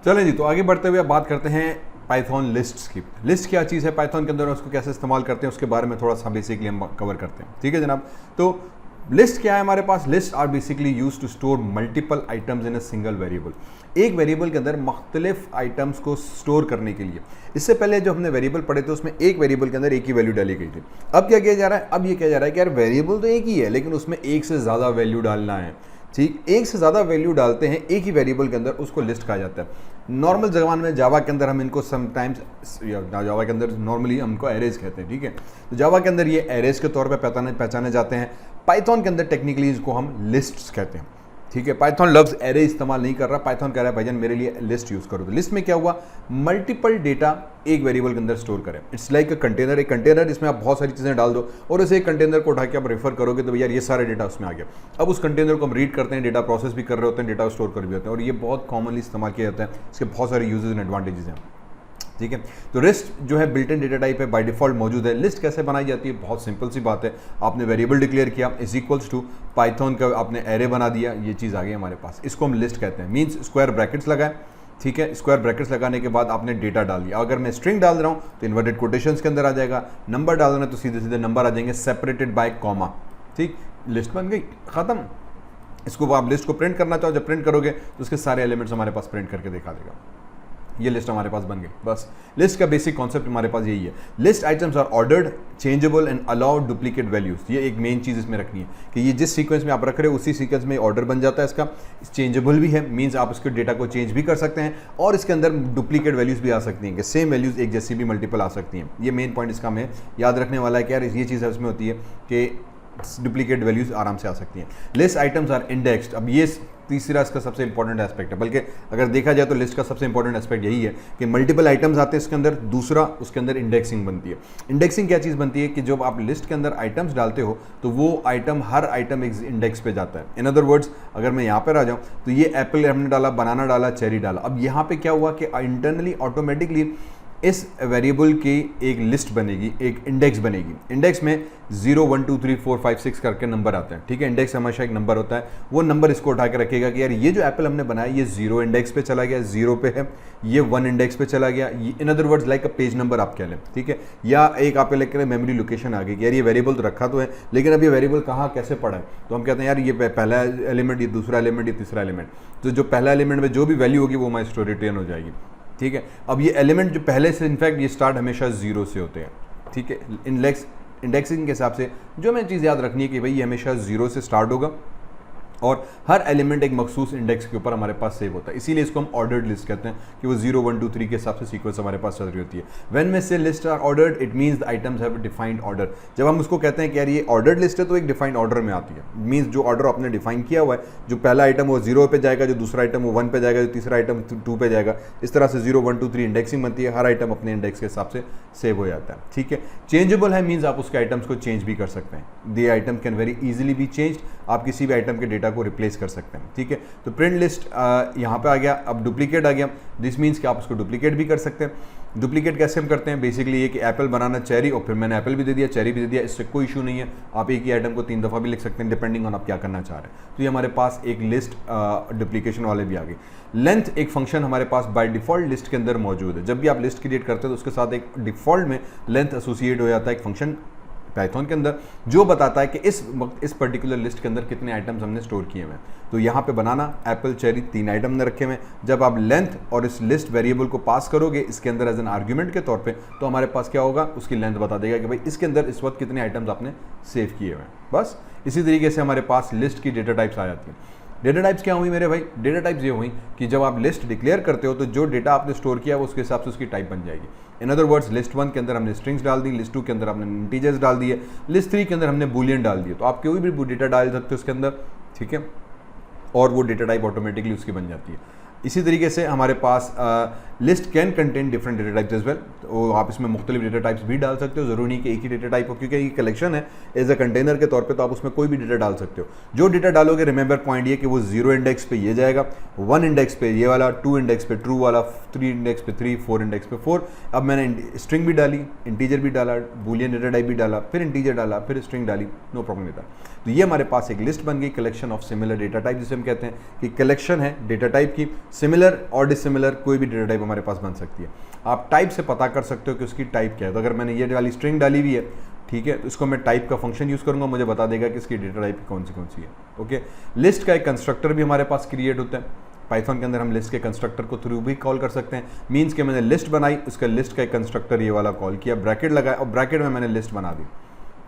चलें जी, तो आगे बढ़ते हुए अब बात करते हैं पाइथन लिस्ट्स की। लिस्ट क्या चीज़ है पाइथन के अंदर और उसको कैसे इस्तेमाल करते हैं उसके बारे में थोड़ा सा बेसिकली हम कवर करते हैं, ठीक है जनाब। तो लिस्ट क्या है हमारे पास, list are basically use to store multiple items in a single variable, एक वेरिएबल के अंदर मुख्तलिफ आइटम्स को स्टोर करने के लिए। इससे पहले जो हमने वेरिएबल पढ़े थे उसमें एक वेरिएबल के अंदर एक ही वैल्यू डाली गई थी। अब क्या किया जा रहा है, अब ये किया जा रहा है कि यार वेरिएबल तो एक ही है लेकिन उसमें एक से ज़्यादा वैल्यू डालना है, ठीक, एक से ज़्यादा वैल्यू डालते हैं एक ही वेरिएबल के अंदर, उसको लिस्ट कहा जाता है। नॉर्मल ज़बान में जावा के अंदर हम इनको समटाइम्स, जावा के अंदर नॉर्मली हमको एरेज कहते हैं, ठीक है, तो जावा के अंदर ये एरेज के तौर पे पहचाने जाते हैं। पाइथन के अंदर टेक्निकली इसको हम लिस्ट्स कहते हैं, ठीक है। पाइथन लफ्ज़ एरे इस्तेमाल नहीं कर रहा, पाइथन कह रहा है भाईजान मेरे लिए लिस्ट यूज़ करो। तो लिस्ट में क्या हुआ, मल्टीपल डेटा एक वेरिएबल के अंदर स्टोर करें। इट्स लाइक अ कंटेनर, एक कंटेनर जिसमें आप बहुत सारी चीज़ें डाल दो और उस एक कंटेनर को उठा के आप रेफर करोगे तो यार ये सारे डेटा उसमें आ गया। अब उस कंटेनर को हम रीड करते हैं, डेटा प्रोसेस भी कर रहे होते हैं, डेटा स्टोर कर भी होते हैं, और ये बहुत कॉमनली इस्तेमाल किया जाता है। इसके बहुत सारे यूजेज एंड एडवांटेजेस हैं, ठीक है। तो लिस्ट जो है बिल्ट इन डेटा टाइप है, बाय डिफॉल्ट मौजूद है। लिस्ट कैसे बनाई जाती है, बहुत सिंपल सी बात है, आपने वेरिएबल डिक्लेयर किया इज इक्वल्स टू पाइथन का आपने एरे बना दिया, ये चीज़ आ गई हमारे पास, इसको हम लिस्ट कहते हैं। मीन्स स्क्वायर ब्रैकेट्स लगाए, ठीक है, स्क्वायर ब्रैकेट्स लगाने के बाद आपने डेटा डाल दिया। अगर मैं स्ट्रिंग डाल रहा हूँ तो इन्वर्टेड कोटेशंस के अंदर आ जाएगा, नंबर डालना है तो सीधे सीधे नंबर आ जाएंगे सेपरेटेड बाय कॉमा, ठीक, लिस्ट बन गई, ख़त्म। इसको आप लिस्ट को प्रिंट करना चाहो, जब प्रिंट करोगे तो उसके सारे एलिमेंट्स हमारे पास प्रिंट करके दिखा देगा। ये लिस्ट हमारे पास बन गई, बस। लिस्ट का बेसिक कॉन्सेप्ट हमारे पास यही है। List items are ordered, changeable and allowed duplicate values, ये एक मेन चीज़ इसमें रखनी है कि ये जिस सीक्वेंस में आप रख रहे हो उसी सीक्वेंस में ऑर्डर बन जाता है इसका। चेंजेबल भी है, मीन्स आप इसके डेटा को चेंज भी कर सकते हैं, और इसके अंदर डुप्लीकेट वैल्यूज भी आ सकती हैं कि सेम वैल्यूज एक जैसी भी मल्टीपल आ सकती हैं। ये मेन पॉइंट इसका हमें याद रखने वाला है कि यार ये चीज़ उसमें होती है कि डुप्लीकेट वैल्यूज आराम से आ सकती हैं। लिस्ट आइटम्स आर इंडेक्स्ड, अब ये तीसरा इसका सबसे इंपॉर्टेंट एस्पेक्ट है, बल्कि अगर देखा जाए तो लिस्ट का सबसे इंपॉर्टेंट एस्पेक्ट यही है कि मल्टीपल आइटम्स आते हैं इसके अंदर, दूसरा उसके अंदर इंडेक्सिंग बनती है। इंडेक्सिंग क्या चीज़ बनती है कि जब आप लिस्ट के अंदर आइटम्स डालते हो तो वो आइटम, हर आइटम एक इंडेक्स पे जाता है। इन अदर वर्ड्स अगर मैं यहाँ पर आ जाऊँ तो ये एप्पल हमने डाला, बनाना डाला, चेरी डाला, अब यहाँ पे क्या हुआ कि इंटरनली ऑटोमेटिकली इस वेरिएबल की एक लिस्ट बनेगी, एक इंडेक्स बनेगी। इंडेक्स में 0 1 2 3 4 5 6 करके नंबर आते हैं, ठीक है। इंडेक्स हमेशा एक नंबर होता है, वो नंबर इसको उठा के रखेगा कि यार ये जो एप्पल हमने बनाया ये 0 इंडेक्स पे चला गया, 0 पे है, ये 1 इंडेक्स पे चला गया, इन other words like a page number आप कह लें, ठीक है। या एक आप लिख करें मेमोरी लोकेशन आ गई कि यार ये वेरिएबल तो रखा तो है, लेकिन अब ये वेरिएबल कहाँ कैसे पड़ा है, तो हम कहते हैं यार ये पहला एलिमेंट, ये दूसरा एलिमेंट, ये तीसरा एलिमेंट। तो जो पहला एलिमेंट में जो भी वैल्यू होगी वो हमारी स्टोरी रिटर्न हो जाएगी, ठीक है। अब ये एलिमेंट जो पहले से इनफैक्ट ये स्टार्ट हमेशा 0 से होते हैं, ठीक है। इंडेक्सिंग के हिसाब से जो हमें चीज़ याद रखनी है कि भाई ये हमेशा 0 से स्टार्ट होगा और हर एलिमेंट एक मखसूस इंडेक्स के ऊपर हमारे पास सेव होता है, इसीलिए इसको हम ऑर्डर्ड लिस्ट कहते हैं कि वो 0 1 2 3 के हिसाब से सीक्वेंस हमारे पास चल रही होती है। When we say list are ordered it means the items have defined order. जब हम उसको कहते हैं कि यार ये ऑर्डर्ड लिस्ट है तो एक डिफाइंड ऑर्डर में आती है, मींस जो ऑर्डर आपने डिफाइन किया हुआ है, जो पहला आइटम वो 0 पे जाएगा, जो दूसरा आइटम वो 1 पे जाएगा, जो तीसरा आइटम 2 पे जाएगा, इस तरह से 0 1 2 3 इंडेक्सिंग बनती है। हर आइटम अपने इंडेक्स के हिसाब से सेव हो जाता है, ठीक है। चेंजेबल है मींस आप उसके आइटम्स को चेंज भी कर सकते हैं, the item can very easily be changed, आप किसी भी आइटम के डेटा को रिप्लेस कर सकते हैं, ठीक है। तो प्रिंट लिस्ट यहाँ पे आ गया। अब डुप्लीकेट आ गया, दिस मीन्स कि आप उसको डुप्लीकेट भी कर सकते हैं। डुप्लीकेट कैसे हम करते हैं, बेसिकली ये कि एप्पल बनाना चेरी और फिर मैंने एप्पल भी दे दिया, चेरी भी दे दिया, इससे कोई इशू नहीं है। आप एक ही आइटम को 3 दफ़ा भी लिख सकते हैं डिपेंडिंग ऑन आप क्या करना चाह रहे हैं। तो ये हमारे पास एक लिस्ट डुप्लीकेशन वाले भी आ गई। लेंथ एक फंक्शन हमारे पास बाय डिफॉल्ट लिस्ट के अंदर मौजूद है। जब भी आप लिस्ट क्रिएट करते हो तो उसके साथ एक डिफॉल्ट में लेंथ एसोसिएट हो जाता है एक फंक्शन पाइथन के अंदर, जो बताता है कि इस पर्टिकुलर लिस्ट के अंदर कितने आइटम्स हमने स्टोर किए हुए हैं। तो यहाँ पे बनाना एप्पल चेरी 3 आइटम ने रखे हुए हैं। जब आप लेंथ और इस लिस्ट वेरिएबल को पास करोगे इसके अंदर एज एन आर्ग्यूमेंट के तौर पे, तो हमारे पास क्या होगा, उसकी लेंथ बता देगा कि भाई इसके अंदर इस वक्त कितने आइटम्स आपने सेव किए हुए हैं। बस इसी तरीके से हमारे पास लिस्ट की डेटा टाइप्स आ जाती हैं। डेटा टाइप्स क्या हुई मेरे भाई, डेटा टाइप्स ये हुई कि जब आप लिस्ट डिक्लेयर करते हो तो जो डेटा आपने स्टोर किया है उसके हिसाब से उसकी टाइप बन जाएगी। इन अदर वर्ड्स लिस्ट 1 के अंदर हमने स्ट्रिंग्स डाल दी, लिस्ट 2 के अंदर हमने इंटीजर्स डाल दिए, लिस्ट 3 के अंदर हमने बूलियन डाल दिए। तो आप कोई भी डेटा डाल सकते हो उसके अंदर, ठीक है, और वो डेटा टाइप ऑटोमेटिकली उसकी बन जाती है। इसी तरीके से हमारे पास list can contain different data types as well, तो आप इसमें मुख्तलिफ डेटा टाइप्स भी डाल सकते हो, जरूरी नहीं कि एक ही डेटा टाइप हो, क्योंकि ये कलेक्शन है एज अ कंटेनर के तौर पे, तो आप उसमें कोई भी डेटा डाल सकते हो। जो डेटा डालोगे रिमेंबर पॉइंट ये कि वो 0 इंडेक्स पे ये जाएगा, 1 इंडेक्स पे ये वाला, 2 इंडेक्स पे ट्रू वाला, 3 इंडेक्स पे 3, 4 इंडेक्स पे 4। अब मैंने स्ट्रिंग भी डाली, इंटीजर भी डाला, बूलियन डेटा टाइप भी डाला, फिर इंटीजर डाला, फिर स्ट्रिंग डाली, नो प्रॉब्लम नहीं था। तो ये हमारे पास एक लिस्ट बन गई, collection of similar data type, जिसे हम कहते हैं कि कलेक्शन है डेटा टाइप की। सिमिलर और डिसिमिलर कोई भी डेटा टाइप हमारे पास बन सकती है। आप टाइप से पता कर सकते हो कि उसकी टाइप क्या है। तो अगर मैंने ये वाली स्ट्रिंग डाली हुई है, ठीक है, तो इसको मैं टाइप का फंक्शन यूज़ करूंगा, मुझे बता देगा कि इसकी डेटा टाइप कौन सी है, ओके। लिस्ट का एक कंस्ट्रक्टर भी हमारे पास क्रिएट होता है पाइथन के अंदर, हम लिस्ट के कंस्ट्रक्टर को थ्रू भी कॉल कर सकते हैं। मीन्स के मैंने लिस्ट बनाई, उसका लिस्ट का एक कंस्ट्रक्टर ये वाला कॉल किया, ब्रैकेट लगाया और ब्रैकेट में मैंने लिस्ट बना दी,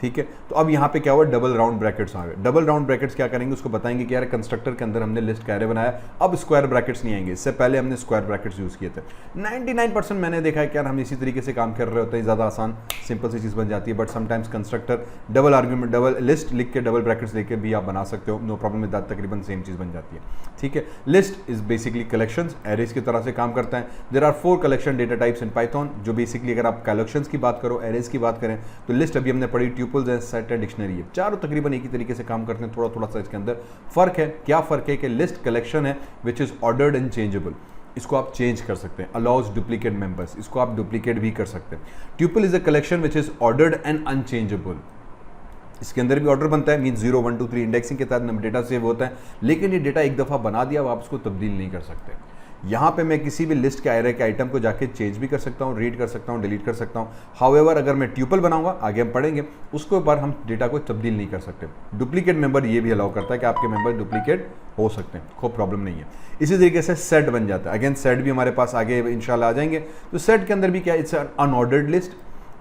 ठीक है। तो अब यहाँ पे क्या हुआ, डबल राउंड ब्रैकेट्स आ गए। डबल राउंड ब्रैकेट्स क्या करेंगे, उसको बताएंगे कि यार कंस्ट्रक्टर के अंदर हमने लिस्ट का एरे बनाया, अब स्क्वायर ब्रैकेट्स नहीं आएंगे। इससे पहले हमने स्क्वायर ब्रैकेट्स यूज़ किए थे। 99% मैंने देखा है कि यार हम इसी तरीके से काम कर रहे होते हैं, ज़्यादा आसान सिंपल सी चीज़ बन जाती है। But sometimes constructor double argument, double list लिख के डबल ब्रैकेट्स लेके भी आप बना सकते हो, नो प्रॉब्लम विद दैट, तकरीबन सेम चीज़ बन जाती है, ठीक है। List is basically collections, arrays की तरह से काम करता है। There are 4 collection data types in Python, जो बेसिकली अगर आप कलेक्शंस की बात करो, एरेज की बात करें, तो लिस्ट अभी हमने पढ़ी, tuples and set and dictionary है, चारों तकरीबन एक ही तरीके से काम करते हैं। थोड़ा थोड़ा सा इसके अंदर फर्क है। क्या फर्क है कि लिस्ट कलेक्शन है which is ordered and changeable, इसको आप चेंज कर सकते हैं, अलाउज डुप्लीकेट मेंबर्स, इसको आप डुप्लीकेट भी कर सकते हैं। Tuple is a collection which is ordered and unchangeable, इसके अंदर भी ऑर्डर बनता है, मीन 0 1 2 3 इंडेक्सिंग के तहत डेटा सेव होता है, लेकिन ये डेटा एक दफ़ा बना दिया, आप उसको तब्दील नहीं कर सकते। यहाँ पे मैं किसी भी लिस्ट के एरे के आइटम को जाके चेंज भी कर सकता हूँ, रीड कर सकता हूँ, डिलीट कर सकता हूँ। हाउएवर अगर मैं ट्यूपल बनाऊंगा, आगे हम पढ़ेंगे, उसके ऊपर हम डेटा को तब्दील नहीं कर सकते। डुप्लीकेट मेंबर ये भी अलाउ करता है कि आपके मेंबर डुप्लीकेट हो सकते हैं, कोई प्रॉब्लम नहीं है। इसी तरीके से सेट बन जाता है, अगेन सेट भी हमारे पास आगे इंशाल्लाह आ जाएंगे। तो सेट के अंदर भी क्या, इट्स अनऑर्डर्ड लिस्ट।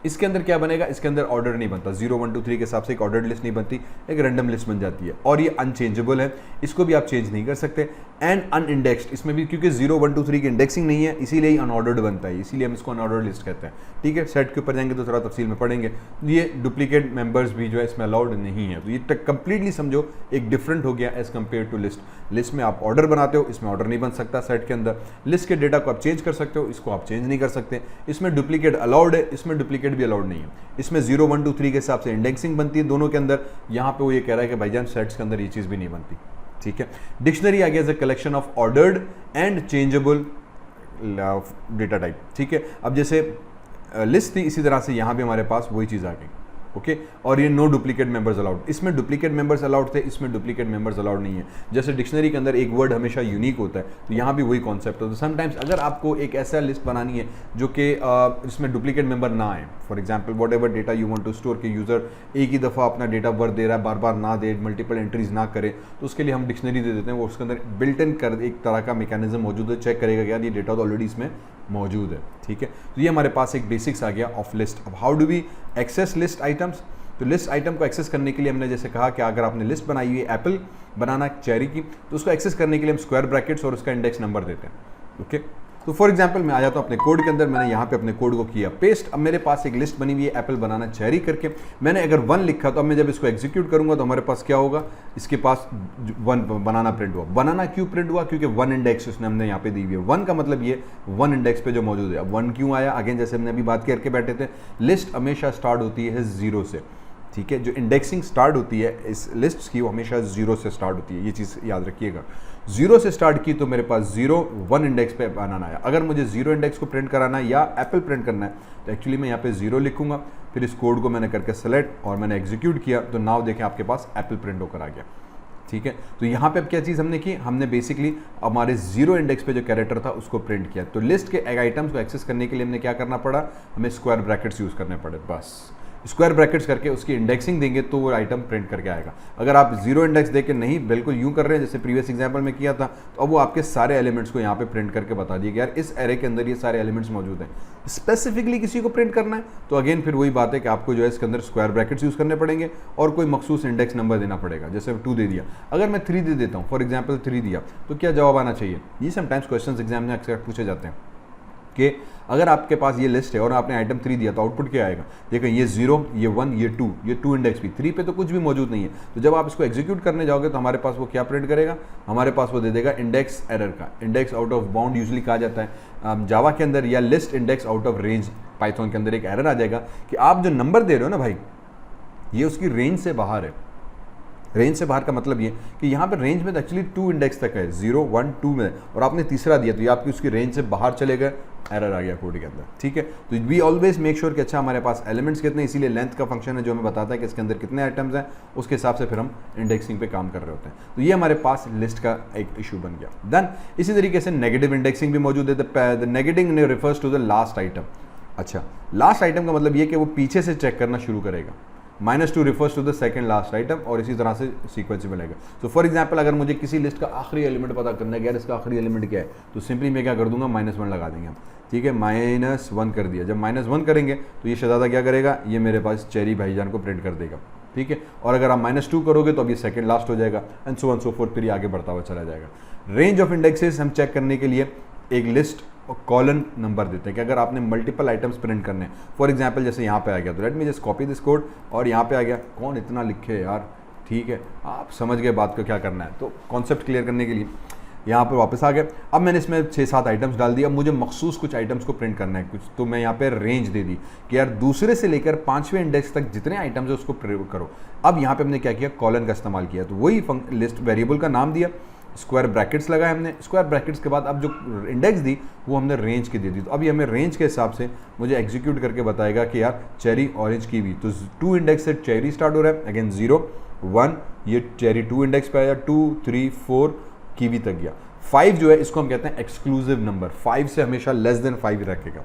इसके अंदर क्या बनेगा, इसके अंदर ऑर्डर नहीं बनता, 0 1 2 3 के हिसाब से एक ऑर्डर्ड लिस्ट नहीं बनती, एक रैंडम लिस्ट बन जाती है, और ये अनचेंजेबल है, इसको भी आप चेंज नहीं कर सकते। एंड अनइंडेक्स्ड, इसमें भी क्योंकि 0 1 2 3 की इंडेक्सिंग नहीं है, इसीलिए अनऑर्डर्ड बनता है, इसीलिए हम इसको अनऑर्डर्ड लिस्ट कहते हैं, ठीक है। सेट के ऊपर जाएंगे तो थोड़ा तफसील में पढ़ेंगे। ये डुप्लीकेट मेंबर्स भी जो है इसमें अलाउड नहीं है, तो ये कंप्लीटली समझो एक डिफरेंट हो गया as compare to list. List में आप ऑर्डर बनाते हो, इसमें ऑर्डर नहीं बन सकता। सेट के अंदर लिस्ट के डेटा को आप चेंज कर सकते हो, इसको आप चेंज नहीं कर सकते। इसमें डुप्लीकेट अलाउड है, इसमें डुप्लीकेट भी अलाउड नहीं है। इसमें 0 1 2 3 के हिसाब से इंडेक्सिंग बनती है दोनों के अंदर, यहाँ पे वो ये कह रहा है कि भाईजान सेट्स के अंदर ये चीज़ भी नहीं बनती, ठीक है। डिक्शनरी आ गया as a collection of ordered and changeable data type, ठीक है। अब जैसे लिस्ट थी, इसी तरह से यहाँ भी हमारे पास वही चीज़ आ गई, ओके। और ये नो डुप्लीकेट मेंबर्स अलाउड, इसमें डुप्लीकेट मेंबर्स अलाउड थे, इसमें डुप्लीकेट मेंबर्स अलाउड नहीं है। जैसे डिक्शनरी के अंदर एक वर्ड हमेशा यूनिक होता है, तो यहाँ भी वही कॉन्सेप्ट होता है। समटाइम्स अगर आपको एक ऐसा लिस्ट बनानी है जो कि जिसमें डुप्लीकेट मेंबर ना आए, for example whatever data you want to store, कि यूज़र एक ही दफ़ा अपना डेटा ऑफ बर्थ दे रहा है, बार बार ना दे, मल्टीपल एंट्रीज ना करे, तो उसके लिए हम डिक्शनरी दे देते हैं। वो उसके अंदर बिल्ट इन कर एक तरह का मैकेनिज्म मौजूद है, चेक करेगा कि यार ये डेटा तो ऑलरेडी इसमें मौजूद है, ठीक है। तो ये हमारे पास एक बेसिक्स आ गया ऑफ लिस्ट। अब how do we access list items? तो लिस्ट आइटम को एक्सेस करने के लिए हमने जैसे कहा कि अगर आपने लिस्ट बनाई हुई है एप्पल, बनाना चेरी की, तो उसको एक्सेस करने के लिए हम स्क्वायर ब्रैकेट्स और उसका इंडेक्स नंबर देते हैं, ओके। तो फॉर एग्जांपल मैं आ जाता हूँ अपने कोड के अंदर, मैंने यहाँ पे अपने कोड को किया पेस्ट। अब मेरे पास एक लिस्ट बनी हुई है एप्पल बनाना चेरी करके, मैंने अगर 1 लिखा, तो अब मैं जब इसको एग्जीक्यूट करूँगा तो हमारे पास क्या होगा, इसके पास 1 बनाना प्रिंट हुआ। बनाना क्यों प्रिंट हुआ? क्योंकि 1 इंडेक्स उसने हमने यहाँ पे दी हुई है। 1 का मतलब ये 1 इंडेक्स पे जो मौजूद है। अब 1 क्यों आया? अगेन जैसे हमने अभी बात करके बैठे थे, लिस्ट हमेशा स्टार्ट होती है 0 से, ठीक है। जो इंडेक्सिंग स्टार्ट होती है इस लिस्ट की, वो हमेशा 0 से स्टार्ट होती है, ये चीज़ याद रखिएगा। 0 से स्टार्ट की तो मेरे पास 0 1 इंडेक्स पे बनाना है। अगर मुझे 0 इंडेक्स को प्रिंट कराना है या एप्पल प्रिंट करना है, तो एक्चुअली मैं यहाँ पे 0 लिखूंगा, फिर इस कोड को मैंने करके सेलेक्ट और मैंने एग्जीक्यूट किया, तो नाउ देखें आपके पास एप्पल प्रिंट होकर आ गया, ठीक है। तो यहाँ पे अब क्या चीज़ हमने की, हमने बेसिकली हमारे 0 इंडेक्स पे जो कैरेक्टर था उसको प्रिंट किया। तो लिस्ट के आइटम्स को एक्सेस करने के लिए हमने क्या करना पड़ा, हमें स्क्वायर ब्रैकेट्स यूज़ करने पड़े। बस स्क्वायर ब्रैकेट्स करके उसकी इंडेक्सिंग देंगे तो वो आइटम प्रिंट करके आएगा। अगर आप 0 इंडेक्स देके नहीं बिल्कुल यूं कर रहे हैं जैसे प्रीवियस एग्जांपल में किया था, तो अब वो आपके सारे एलिमेंट्स को यहाँ पे प्रिंट करके बता दिए कि यार इस एरे के अंदर ये सारे एलिमेंट्स मौजूद हैं। स्पेसिफिकली किसी को प्रिंट करना है तो अगेन फिर वही बात है कि आपको जो है इसके अंदर स्क्वायर ब्रैकेट्स यूज़ करने पड़ेंगे और कोई मखसूस इंडेक्स नंबर देना पड़ेगा। जैसे 2 दे दिया, अगर मैं 3 दे देता हूँ, फॉर एग्जाम्पल 3 दिया, तो क्या जवाब आना चाहिए? ये समटाइम्स क्वेश्चन एग्जाम में अक्सर पूछे जाते हैं कि अगर आपके पास ये लिस्ट है और आपने आइटम 3 दिया तो आउटपुट क्या आएगा? देखो ये 0, ये 1, ये 2, ये 2 इंडेक्स भी, 3 पे तो कुछ भी मौजूद नहीं है। तो जब आप इसको एग्जीक्यूट करने जाओगे तो हमारे पास वो क्या प्रिंट करेगा? हमारे पास वो दे देगा इंडेक्स एरर का, index out of bound usually कहा जाता है जावा के अंदर, या list index out of range Python के अंदर एक एरर आ जाएगा कि आप जो नंबर दे रहे हो ना भाई, ये उसकी रेंज से बाहर है। रेंज से बाहर का मतलब ये कि यहाँ पर रेंज में तो एक्चुअली 2 इंडेक्स तक है, 0 1 2 में, और आपने तीसरा दिया तो ये आपकी उसकी रेंज से बाहर चले गए, एरर आ गया कोड के अंदर, ठीक है। तो वी ऑलवेज मेक श्योर कि अच्छा हमारे पास एलिमेंट्स कितने, इसीलिए लेंथ का फंक्शन है जो हमें बताता है कि इसके अंदर कितने आइटम्स हैं, उसके हिसाब से फिर हम इंडेक्सिंग पे काम कर रहे होते हैं। तो ये हमारे पास लिस्ट का एक इशू बन गया। देन इसी तरीके से नेगेटिव इंडेक्सिंग भी मौजूद है। The negative refers to the last item. अच्छा, लास्ट आइटम का मतलब ये कि वो पीछे से चेक करना शुरू करेगा। -2 refers to the second last item, और इसी तरह से सीक्वेंस में मिलेगा। सो फॉर एग्जांपल अगर मुझे किसी लिस्ट का आखिरी एलिमेंट पता करना है, यार इसका आखिरी एलिमेंट क्या है, तो सिंपली मैं क्या कर दूंगा, -1 लगा देंगे हम, ठीक है। -1 कर दिया। जब -1 करेंगे तो ये शहजादा क्या करेगा, ये मेरे पास चेरी भाईजान को प्रिंट कर देगा, ठीक है। और अगर आप -2 करोगे तो अब ये सेकंड लास्ट हो जाएगा, and so on so fourth, फिर ये आगे बढ़ता हुआ चला जाएगा। रेंज ऑफ इंडेक्सेस हम चेक करने के लिए एक लिस्ट और कॉलन नंबर देते हैं कि अगर आपने मल्टीपल आइटम्स प्रिंट करने हैं, फॉर एग्जांपल जैसे यहाँ पे आ गया, तो let me just copy this code, और यहाँ पे आ गया, कौन इतना लिखे यार, ठीक है, आप समझ गए बात को क्या करना है। तो कॉन्सेप्ट क्लियर करने के लिए यहाँ पर वापस आ गया। अब मैंने इसमें 6-7 आइटम्स डाल दिया, मुझे मखसूस कुछ आइटम्स को प्रिंट करना है कुछ, तो मैं यहाँ पे रेंज दे दी कि यार दूसरे से लेकर 5वें इंडेक्स तक जितने आइटम्स है उसको प्रयोग करो। अब यहाँ पे हमने क्या किया, कॉलन का इस्तेमाल किया, तो वही लिस्ट वेरिएबल का नाम दिया, स्क्वायर ब्रैकेट्स लगाए हमने। स्क्वायर ब्रैकेट्स के बाद अब जो इंडेक्स दी वो हमने रेंज की दे दी। तो अभी हमें रेंज के हिसाब से मुझे एग्जीक्यूट करके बताएगा कि यार चेरी ऑरेंज कीवी, तो 2 इंडेक्स से चेरी स्टार्ट हो रहा है, अगेन 0 1, ये चेरी 2 इंडेक्स पे आया, 2 3 4 कीवी तक गया। 5 जो है इसको हम कहते हैं एक्सक्लूसिव नंबर, 5 से हमेशा लेस देन 5 रखेगा,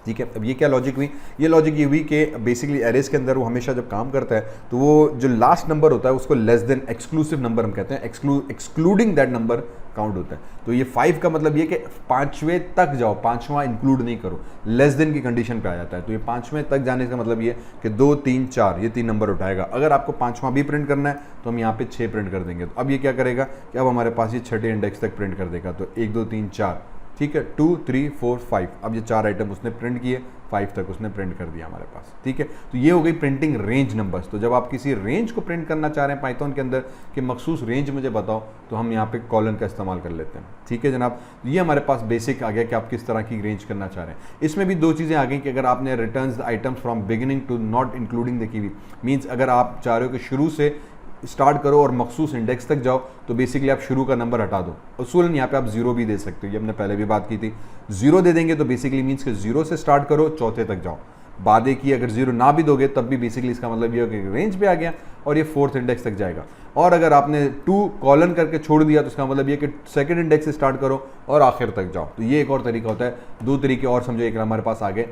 ठीक है। अब ये क्या लॉजिक हुई, ये लॉजिक ये हुई कि बेसिकली एरेज के अंदर वो हमेशा जब काम करता है तो वो जो लास्ट नंबर होता है उसको लेस देन एक्सक्लूसिव नंबर हम कहते हैं, एक्सक्लूडिंग दैट नंबर काउंट होता है। तो ये 5 का मतलब ये कि 5वें तक जाओ, 5वां इंक्लूड नहीं करो, लेस देन की कंडीशन पे आ जाता है। तो ये 5वें तक जाने का मतलब ये कि 2 3 4 ये 3 नंबर उठाएगा। अगर आपको 5वां भी प्रिंट करना है तो हम यहाँ पे 6 प्रिंट कर देंगे। तो अब ये क्या करेगा कि अब हमारे पास ये 6ठे इंडेक्स तक प्रिंट कर देगा, तो 1 2 3 4, ठीक है, 2 3 4 5, अब ये 4 आइटम उसने प्रिंट किए, 5 तक उसने प्रिंट कर दिया हमारे पास, ठीक है। तो ये हो गई प्रिंटिंग रेंज नंबर्स। तो जब आप किसी रेंज को प्रिंट करना चाह रहे हैं पाइथन के अंदर कि मखसूस रेंज मुझे बताओ, तो हम यहाँ पे कॉलन का इस्तेमाल कर लेते हैं, ठीक है जनाब। ये हमारे पास बेसिक आ गया कि आप किस तरह की रेंज करना चाह रहे हैं। इसमें भी 2 चीज़ें आ गई कि अगर आपने returns the items from beginning to not including the kiwi, means अगर आप चाह रहे हो कि शुरू से स्टार्ट करो और मखसूस इंडेक्स तक जाओ तो बेसिकली आप शुरू का नंबर हटा दो। उसूलन यहाँ पे आप 0 भी दे सकते हो, ये हमने पहले भी बात की थी। 0 दे देंगे तो बेसिकली मीन्स कि 0 से स्टार्ट करो, चौथे तक जाओ। बाद की अगर 0 ना भी दोगे तब भी बेसिकली इसका मतलब ये कि रेंज पे आ गया और ये 4th इंडेक्स तक जाएगा। और अगर आपने 2 कॉलन करके छोड़ दिया तो इसका मतलब ये कि 2nd इंडेक्स से स्टार्ट करो और आखिर तक जाओ। तो ये एक और तरीका होता है। 2 तरीके और समझो, एक हमारे पास आ गए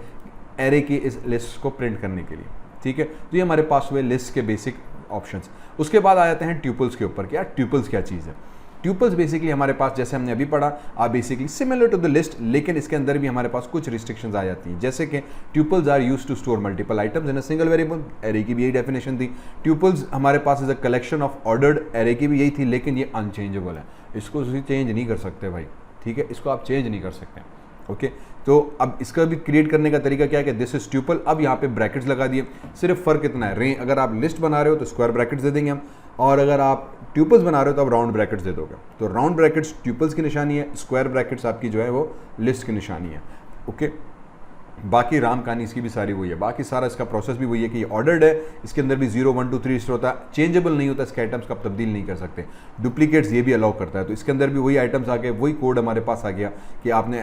एरे की इस लिस्ट को प्रिंट करने के लिए, ठीक है। तो ये हमारे पास हुए लिस्ट के बेसिक ऑप्शंस। उसके बाद आ जाते हैं ट्यूपल्स के ऊपर। क्या ट्यूपल्स क्या चीज़ है? ट्यूपल्स बेसिकली हमारे पास, जैसे हमने अभी पढ़ा, are basically similar to the list, लेकिन इसके अंदर भी हमारे पास कुछ रिस्ट्रिक्शंस आ जाती हैं। जैसे कि tuples are used to store multiple items in a single variable. Array की भी यही डेफिनेशन थी। ट्यूपल्स हमारे पास is a collection of ordered, array की भी यही थी, लेकिन ये अनचेंजेबल है। इसको चेंज नहीं कर सकते भाई, ठीक है, इसको आप चेंज नहीं कर सकते। ओके, तो अब इसका भी क्रिएट करने का तरीका क्या है कि दिस इज ट्यूपल। अब यहाँ पे ब्रैकेट्स लगा दिए। सिर्फ फर्क इतना है, अगर आप लिस्ट बना रहे हो तो स्क्वायर ब्रैकेट्स दे देंगे हम, और अगर आप ट्यूपल्स बना रहे हो तो आप राउंड ब्रैकेट्स दे दोगे। तो राउंड ब्रैकेट्स ट्यूपल्स की निशानी है, स्क्वायर ब्रैकेट्स आपकी जो है वो लिस्ट की निशानी है। ओके, बाकी राम कहानी इसकी भी सारी वही है। बाकी सारा इसका प्रोसेस भी वही है कि ये ऑर्डर्ड है, इसके अंदर भी 0 1 2 3 स्टोर होता है, चेंजेबल नहीं होता, इसके आइटम्स का आप तब्दील नहीं कर सकते। डुप्लीकेट्स ये भी अलाउ करता है। तो इसके अंदर भी वही आइटम्स आ गए, वही कोड हमारे पास आ गया कि आपने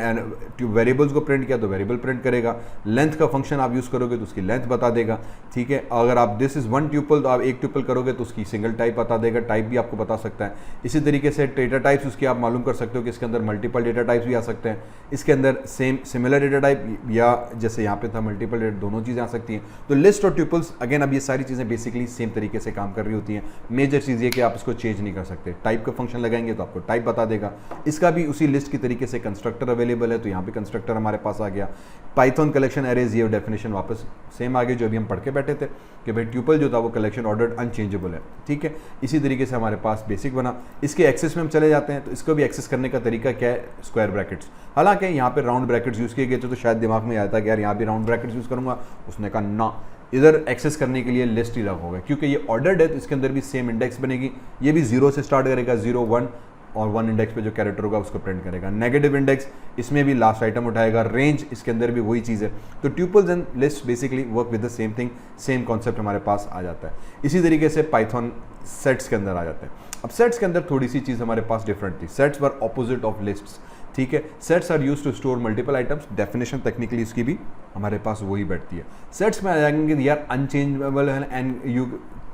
वेरिएबल्स को प्रिंट किया तो वेरिएबल प्रिंट करेगा। लेंथ का फंक्शन आप यूज़ करोगे तो उसकी लेंथ बता देगा, ठीक है। अगर आप दिस इज 1 ट्यूपल तो आप 1 ट्यूपल करोगे तो उसकी सिंगल टाइप बता देगा, टाइप भी आपको बता सकता है। इसी तरीके से डेटा टाइप्स उसकी आप मालूम कर सकते हो कि इसके अंदर मल्टीपल डेटा टाइप्स भी आ सकते हैं, इसके अंदर सिमिलर डेटा टाइप या जैसे यहाँ पे था मल्टीपल डेटा, दोनों चीज़ें आ सकती हैं। तो लिस्ट और ट्यूपल्स अगेन, अब ये सारी चीज़ें बेसिकली सेम तरीके से काम कर रही होती हैं। मेजर चीज़ ये कि आप इसको चेंज नहीं कर सकते। टाइप का फंक्शन लगाएंगे तो आपको टाइप बता देगा। इसका भी उसी लिस्ट की तरीके से कंस्ट्रक्टर अवेलेबल है, तो यहाँ पे कंस्ट्रक्टर हमारे पास आ गया। पाइथन कलेक्शन एरेज, ये डेफिनेशन वापस सेम आ गई जो अभी हम पढ़ के बैठे थे कि भाई ट्यूपल जो था वो कलेक्शन ऑर्डर्ड अनचेंजेबल है, ठीक है। इसी तरीके से हमारे पास बेसिक बना। इसके एक्सेस में हम चले जाते हैं, तो इसको भी एक्सेस करने का तरीका क्या है? Square brackets. हालांकि यहाँ पे राउंड ब्रैकेट्स यूज़ किए गए थे, तो शायद दिमाग में आता है कि यार यहाँ भी राउंड ब्रैकेट्स यूज़ करूँगा। उसने कहा ना, इधर एक्सेस करने के लिए लिस्ट ही रखोगे, क्योंकि ये ऑर्डर्ड है तो इसके अंदर भी सेम इंडेक्स बनेगी। ये भी 0 से स्टार्ट करेगा, 0 1, और 1 इंडेक्स पे जो कैरेक्टर होगा उसको प्रिंट करेगा। नेगेटिव इंडेक्स, इसमें भी लास्ट आइटम उठाएगा। रेंज, इसके अंदर भी वही चीज़ है। तो tuples and list basically work with the same thing, same concept हमारे पास आ जाता है। इसी तरीके से पाइथन सेट्स के अंदर आ जाते हैं। अब सेट्स के अंदर थोड़ी सी चीज़ हमारे पास डिफरेंट थी। Sets were opposite of lists, ठीक है। Sets are use to store multiple items. Definition technically इसकी भी हमारे पास वही बैठती है। सेट्स में आ जाएंगे यार unchangeable and you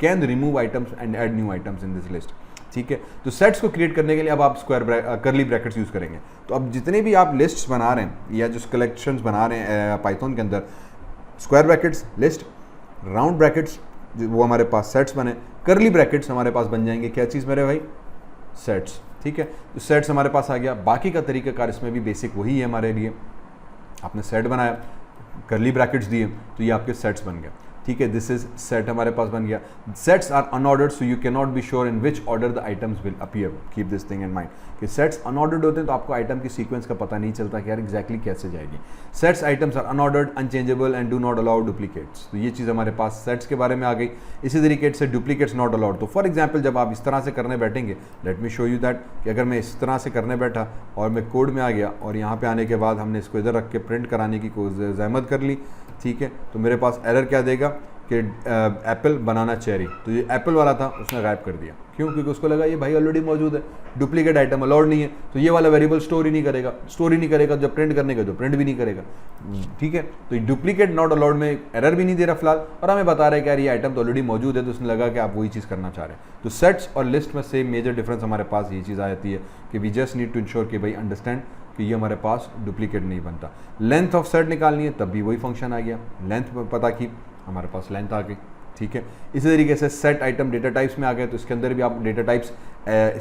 can remove items and add new items in this list, ठीक है। तो सेट्स को क्रिएट करने के लिए अब आप करली ब्रैकेट्स यूज़ करेंगे। तो अब जितने भी आप लिस्ट्स बना रहे हैं या जो कलेक्शंस बना रहे हैं पाइथन के अंदर, square brackets list, round brackets वो हमारे पास सेट्स बने, करली ब्रैकेट्स हमारे पास बन जाएंगे क्या चीज़ मेरे भाई? सेट्स, ठीक है। तो सेट्स हमारे पास आ गया। बाकी का तरीकाकार इसमें भी बेसिक वही है हमारे लिए। आपने सेट बनाया, करली ब्रैकेट्स दिए, तो ये आपके सेट्स बन गए, ठीक है। दिस इज सेट हमारे पास बन गया। Sets are unordered, so you can not be sure in which order the items will appear. Keep this thing in mind कि सेट्स अनऑर्डर्ड होते हैं तो आपको आइटम की सीक्वेंस का पता नहीं चलता कि यार एग्जैक्टली कैसे जाएगी। Sets items are unordered, unchangeable and do not allow duplicates. तो ये चीज़ हमारे पास सेट्स के बारे में आ गई। इसी तरीके से डुप्लीकेट्स नॉट अलाउड। तो फॉर एग्जाम्पल जब आप इस तरह से करने बैठेंगे, late me show you that कि अगर मैं इस तरह से करने बैठा और मैं कोड में आ गया और यहाँ पे आने के बाद हमने इसको इधर रख के प्रिंट कराने की कोई जहमत कर ली, ठीक है, तो मेरे पास एरर क्या देगा कि एप्पल बनाना चेरी। तो ये एप्पल वाला था, उसने गायब कर दिया। क्यों? क्योंकि उसको लगा ये भाई ऑलरेडी मौजूद है, डुप्लीकेट आइटम अलाउड नहीं है, तो ये वाला वेरिएबल स्टोर ही नहीं करेगा। स्टोर ही नहीं करेगा जब प्रिंट करने का, तो प्रिंट भी नहीं करेगा, ठीक है। तो ये डुप्लीकेट नॉट अलाउड में एरर भी नहीं दे रहा फिलहाल, और हमें बता रहा है कि यार ये आइटम तो ऑलरेडी मौजूद है, तो उसने लगा कि आप वही चीज़ करना चाह रहे हैं। तो सेट्स और लिस्ट में सेम मेजर डिफरेंस हमारे पास ये चीज़ आ जाती है कि we just need to ensure कि भाई अंडरस्टैंड कि ये हमारे पास डुप्लीकेट नहीं बनता। लेंथ ऑफ सेट निकालनी है, तब भी वही फंक्शन आ गया। लेंथ पता की, हमारे पास लेंथ आ गई, ठीक है। इसी तरीके से सेट आइटम डेटा टाइप्स में आ गए, तो इसके अंदर भी आप डेटा टाइप्स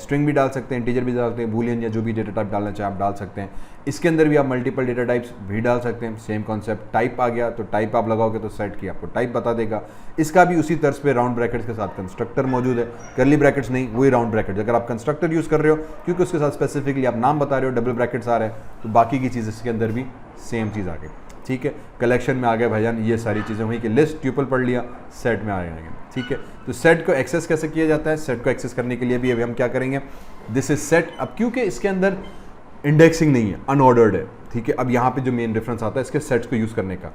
स्ट्रिंग भी डाल सकते हैं, इंटीजर भी डाल सकते हैं, बूलियन या जो भी डेटा टाइप डालना चाहे आप डाल सकते हैं। इसके अंदर भी आप मल्टीपल डेटा टाइप्स भी डाल सकते हैं। सेम कॉन्सेप्ट, टाइप आ गया तो टाइप आप लगाओगे तो सेट की आपको टाइप बता देगा। इसका भी उसी तर्ज पे राउंड ब्रैकेट्स के साथ कंस्ट्रक्टर मौजूद है। करली ब्रैकेट्स नहीं, वही राउंड ब्रैकेट्स। अगर आप कंस्ट्रक्टर यूज़ कर रहे हो क्योंकि उसके साथ स्पेसिफिकली आप नाम बता रहे हो, डबल ब्रैकेट्स आ रहे हैं, तो बाकी की चीज़ इसके अंदर भी सेम चीज़ आ गई, ठीक है। कलेक्शन में आ गए भाईजान ये सारी चीज़ें हुई कि लिस्ट ट्यूपल पढ़ लिया, सेट में आ जाएंगे, ठीक है। तो सेट को एक्सेस कैसे किया जाता है? सेट को एक्सेस करने के लिए भी अभी हम क्या करेंगे, दिस इज सेट। अब क्योंकि इसके अंदर इंडेक्सिंग नहीं है, अनऑर्डर्ड है, ठीक है। अब यहाँ पे जो मेन रेफरेंस आता है इसके सेट्स को यूज़ करने का,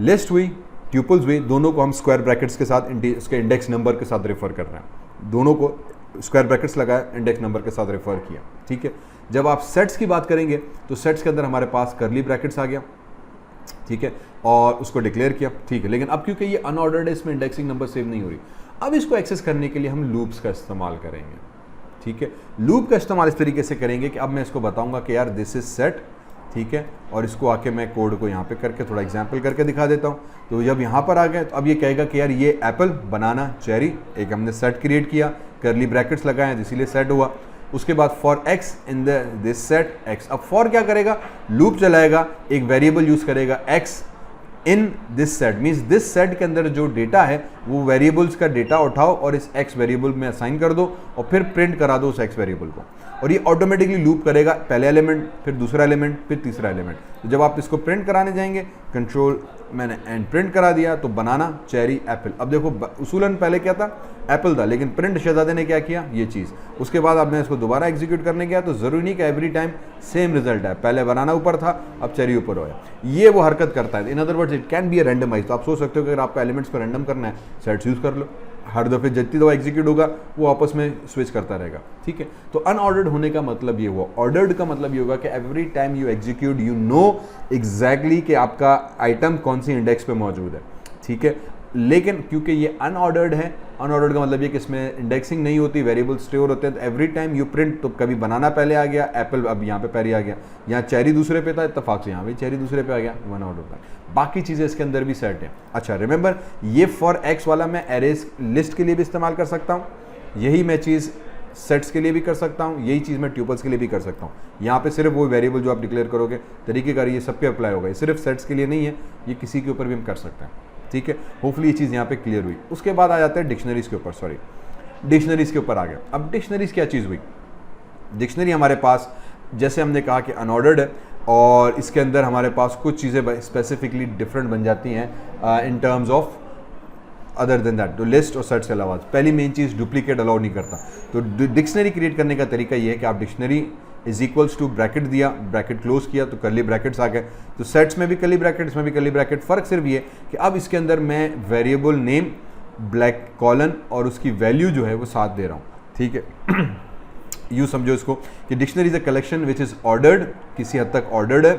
लिस्ट हुई, ट्यूपल्स हुई, दोनों को हम स्क्वायर ब्रैकेट्स के साथ इसके इंडेक्स नंबर के साथ रेफर कर रहे हैं, दोनों को स्क्वायर ब्रैकेट्स लगाया, इंडेक्स नंबर के साथ रेफर किया, ठीक है। जब आप सेट्स की बात करेंगे तो सेट्स के अंदर हमारे पास करली ब्रैकेट्स आ गया, ठीक है, और उसको डिक्लेयर किया, ठीक है। लेकिन अब क्योंकि ये अनऑर्डर्ड है, इसमें इंडेक्सिंग नंबर सेव नहीं हो रही, अब इसको एक्सेस करने के लिए हम लूप्स का इस्तेमाल करेंगे, ठीक है। लूप का इस्तेमाल इस तरीके से करेंगे कि अब मैं इसको बताऊंगा कि यार दिस इज सेट, ठीक है, और इसको आके मैं कोड को यहाँ पे करके थोड़ा एग्जाम्पल करके दिखा देता हूँ। तो जब यहाँ पर आ गए तो अब ये कहेगा कि यार ये एप्पल, बनाना, चेरी, एक हमने सेट क्रिएट किया, करली ब्रैकेट्स लगाए इसीलिए सेट हुआ। उसके बाद for x in this set x, अब फॉर क्या करेगा, लूप चलाएगा, एक वेरिएबल यूज करेगा x in this set, means this set के अंदर जो डेटा है वो वेरिएबल्स का डेटा उठाओ और इस एक्स वेरिएबल में असाइन कर दो और फिर प्रिंट करा दो उस एक्स वेरिएबल को, और ये ऑटोमेटिकली लूप करेगा, पहले एलिमेंट, फिर दूसरा एलिमेंट, फिर तीसरा एलिमेंट। तो जब आप इसको प्रिंट कराने जाएंगे, कंट्रोल मैंने एंड प्रिंट करा दिया, तो बनाना, चेरी, एप्पल। अब देखो उसूलन पहले क्या था, एप्पल था, लेकिन प्रिंट शहजादे ने क्या किया, ये चीज़। उसके बाद अब मैं इसको दोबारा एग्जीक्यूट करने गया तो ज़रूरी नहीं कि एवरी टाइम सेम रिजल्ट है, पहले बनाना ऊपर था, अब चेरी ऊपर हो गया, ये वो हरकत करता है। इन other words it can be A randomise. तो आप सोच सकते हो कि अगर आपको एलिमेंट्स को रैंडम करना है, सेट्स यूज़ कर लो, हर दफ़े जितनी दफ़ा एग्जीक्यूट होगा वो आपस में स्विच करता रहेगा, ठीक है। तो अनऑर्डर्ड होने का मतलब ये हुआ। ऑर्डर्ड का मतलब ये होगा कि every time you execute you know exactly कि आपका आइटम कौन सी इंडेक्स पे मौजूद है, ठीक है। लेकिन क्योंकि ये अनऑर्डर्ड है, अनऑर्डर्ड का मतलब ये कि इसमें इंडेक्सिंग नहीं होती, वेरिएबल स्टोर होते हैं, तो एवरी टाइम यू प्रिंट, तो कभी बनाना पहले आ गया, एप्पल अब यहाँ पे पहले आ गया, यहाँ चेरी दूसरे पे था, इत्तेफाक से यहाँ भी चेरी दूसरे पे आ गया, वन ऑर्डर था। बाकी चीज़ें इसके अंदर भी सेट है। अच्छा रिमेंबर, ये फॉर एक्स वाला मैं एरेज लिस्ट के लिए भी इस्तेमाल कर सकता हूँ, यही मैं चीज़ सेट्स के लिए भी कर सकता हूँ, यही चीज़ मैं ट्यूपल्स के लिए भी कर सकता हूँ। यहाँ पे सिर्फ वो वेरिएबल जो आप डिक्लेयर करोगे तरीकेकार ये सब पे अप्लाई होगा, ये सिर्फ सेट्स के लिए नहीं है, ये किसी के ऊपर भी हम कर सकते हैं, ठीक है। होपफुली ये चीज़ यहाँ पे क्लियर हुई। उसके बाद आ जाते हैं डिक्शनरीज के ऊपर, सॉरी डिक्शनरीज के ऊपर आ गया। अब डिक्शनरीज क्या चीज़ हुई, डिक्शनरी हमारे पास जैसे हमने कहा कि अनऑर्डर्ड है और इसके अंदर हमारे पास कुछ चीज़ें स्पेसिफिकली डिफरेंट बन जाती हैं in terms of other than that. तो लिस्ट और सेट्स के अलावा पहली मेन चीज़ डुप्लीकेट अलाउ नहीं करता। तो डिक्शनरी क्रिएट करने का तरीका ये है कि आप dictionary is equals to bracket दिया, ब्रैकेट क्लोज किया तो कर्ली ब्रैकेट्स आ गए। तो सेट्स में भी कर्ली ब्रैकेट, इसमें भी कर्ली ब्रैकेट। फ़र्क सिर्फ ये कि अब इसके अंदर मैं वेरिएबल नेम, ब्लैक कॉलन और उसकी वैल्यू जो है वो साथ दे रहा हूँ, ठीक है। यूँ समझो इसको कि dictionary is a collection which is ordered, किसी हद तक ऑर्डर्ड है,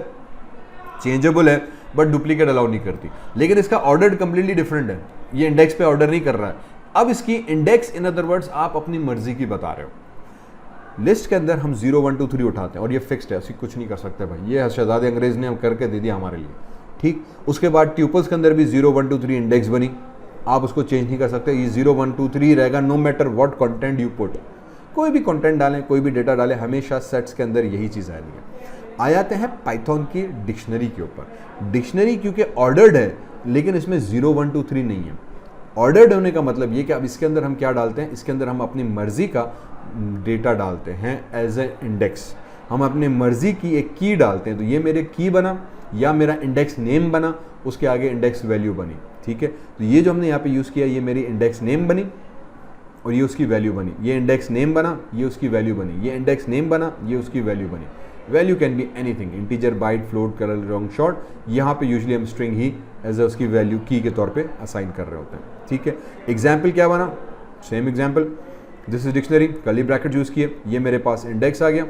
चेंजेबल है, बट डुप्लीकेट अलाउ नहीं करती। लेकिन इसका ऑर्डर्ड कंप्लीटली डिफरेंट है, ये इंडेक्स पे ऑर्डर नहीं कर रहा है। अब इसकी इंडेक्स इन अदर वर्ड्स आप अपनी मर्जी की बता रहे हो। लिस्ट के अंदर हम 0 1 2 3 उठाते हैं और ये फिक्स्ड है, उसी कुछ नहीं कर सकते भाई, ये शहजादे अंग्रेज ने हम करके दे दिया हमारे लिए, ठीक। उसके बाद ट्यूपल्स के अंदर भी 0 1 2 3 इंडेक्स बनी, आप उसको चेंज नहीं कर सकते, ये 0 1 2 3 रहेगा no matter what content you put. कोई भी कंटेंट डालें, कोई भी डेटा डालें, हमेशा सेट्स के अंदर यही चीज़ आएगी। आ जाते हैं पाइथन की डिक्शनरी के ऊपर। डिक्शनरी क्योंकि ऑर्डर्ड है लेकिन इसमें 0 1 2 3 नहीं है। ऑर्डर्ड होने का मतलब ये कि अब इसके अंदर हम क्या डालते हैं, इसके अंदर हम अपनी मर्जी का डेटा डालते हैं एज ए इंडेक्स, हम अपनी मर्जी की एक की डालते हैं। तो ये मेरे की बना या मेरा इंडेक्स नेम बना, उसके आगे इंडेक्स वैल्यू बनी, ठीक है। तो ये जो हमने यहाँ पे यूज़ किया, ये मेरी इंडेक्स नेम बनी और ये उसकी वैल्यू बनी, ये इंडेक्स नेम बना, ये उसकी वैल्यू बनी, ये इंडेक्स नेम बना, ये उसकी वैल्यू बनी। Value can be anything, integer, byte, float, colour, long, short. यहाँ पे यूजुअली हम स्ट्रिंग ही एज ए उसकी वैल्यू की के तौर पे असाइन कर रहे होते हैं, ठीक है। एग्जाम्पल क्या बना, same example, this is dictionary, curly bracket use किए, ये मेरे पास इंडेक्स आ गया,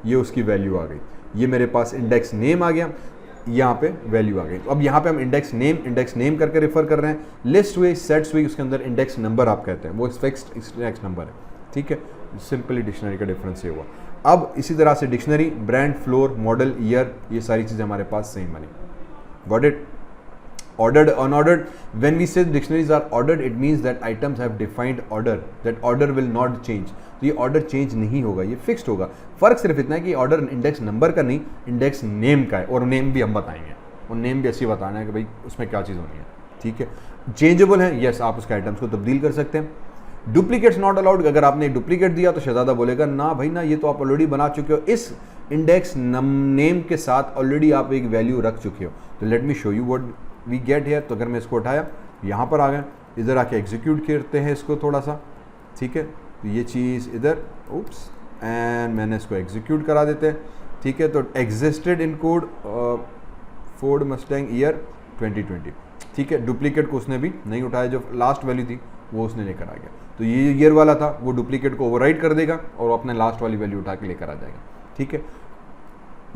ये उसकी वैल्यू आ गई, ये मेरे पास इंडेक्स नेम आ गया, यहाँ पे वैल्यू आ गई। तो अब यहाँ पे हम इंडेक्स नेम करके रेफर कर रहे हैं। लिस्ट हुई, सेट्स हुई, उसके अंदर इंडेक्स नंबर आप कहते हैं, वो फिक्स्ड इंडेक्स नंबर है, ठीक है। सिंपली डिक्शनरी का डिफरेंस ये हुआ। अब इसी तरह से dictionary, brand, floor, model, year, ये सारी चीज़ें हमारे पास सेम बनी। Got it? Ordered, unordered. When we say dictionaries are ordered, it means that items have defined order. That order will not change. तो ये ऑर्डर चेंज नहीं होगा, ये फिक्स्ड होगा। फर्क सिर्फ इतना है कि ऑर्डर इंडेक्स नंबर का नहीं, इंडेक्स नेम का है, और नेम भी हम बताएंगे, और नेम भी ऐसे बताना है कि भाई उसमें क्या चीज़ होनी है, ठीक है। चेंजेबल है, यस, आप उसके आइटम्स को तब्दील कर सकते हैं। डुप्लीकेट्स नॉट अलाउड, अगर आपने डुप्लीकेट दिया तो शहजादा बोलेगा ना भाई ना, ये तो आप ऑलरेडी बना चुके हो, इस इंडेक्स नेम के साथ ऑलरेडी आप एक वैल्यू रख चुके हो। तो let me show you what we get here. तो अगर मैं इसको उठाया, यहाँ पर आ गए, इधर आके एग्जीक्यूट करते हैं इसको थोड़ा सा, ठीक है। तो ये चीज़ इधर, उप्स, एंड मैंने इसको एग्जीक्यूट करा देते हैं, ठीक है। तो existed in code Ford Mustang year 2020, ठीक है। डुप्लीकेट को उसने भी नहीं उठाया, जो लास्ट वैल्यू थी वो उसने लेकर आ गया। तो ये ईयर वाला था वो डुप्लीकेट को ओवरराइड कर देगा और वो अपने लास्ट वाली वैल्यू उठा के लेकर आ जाएगा। ठीक है,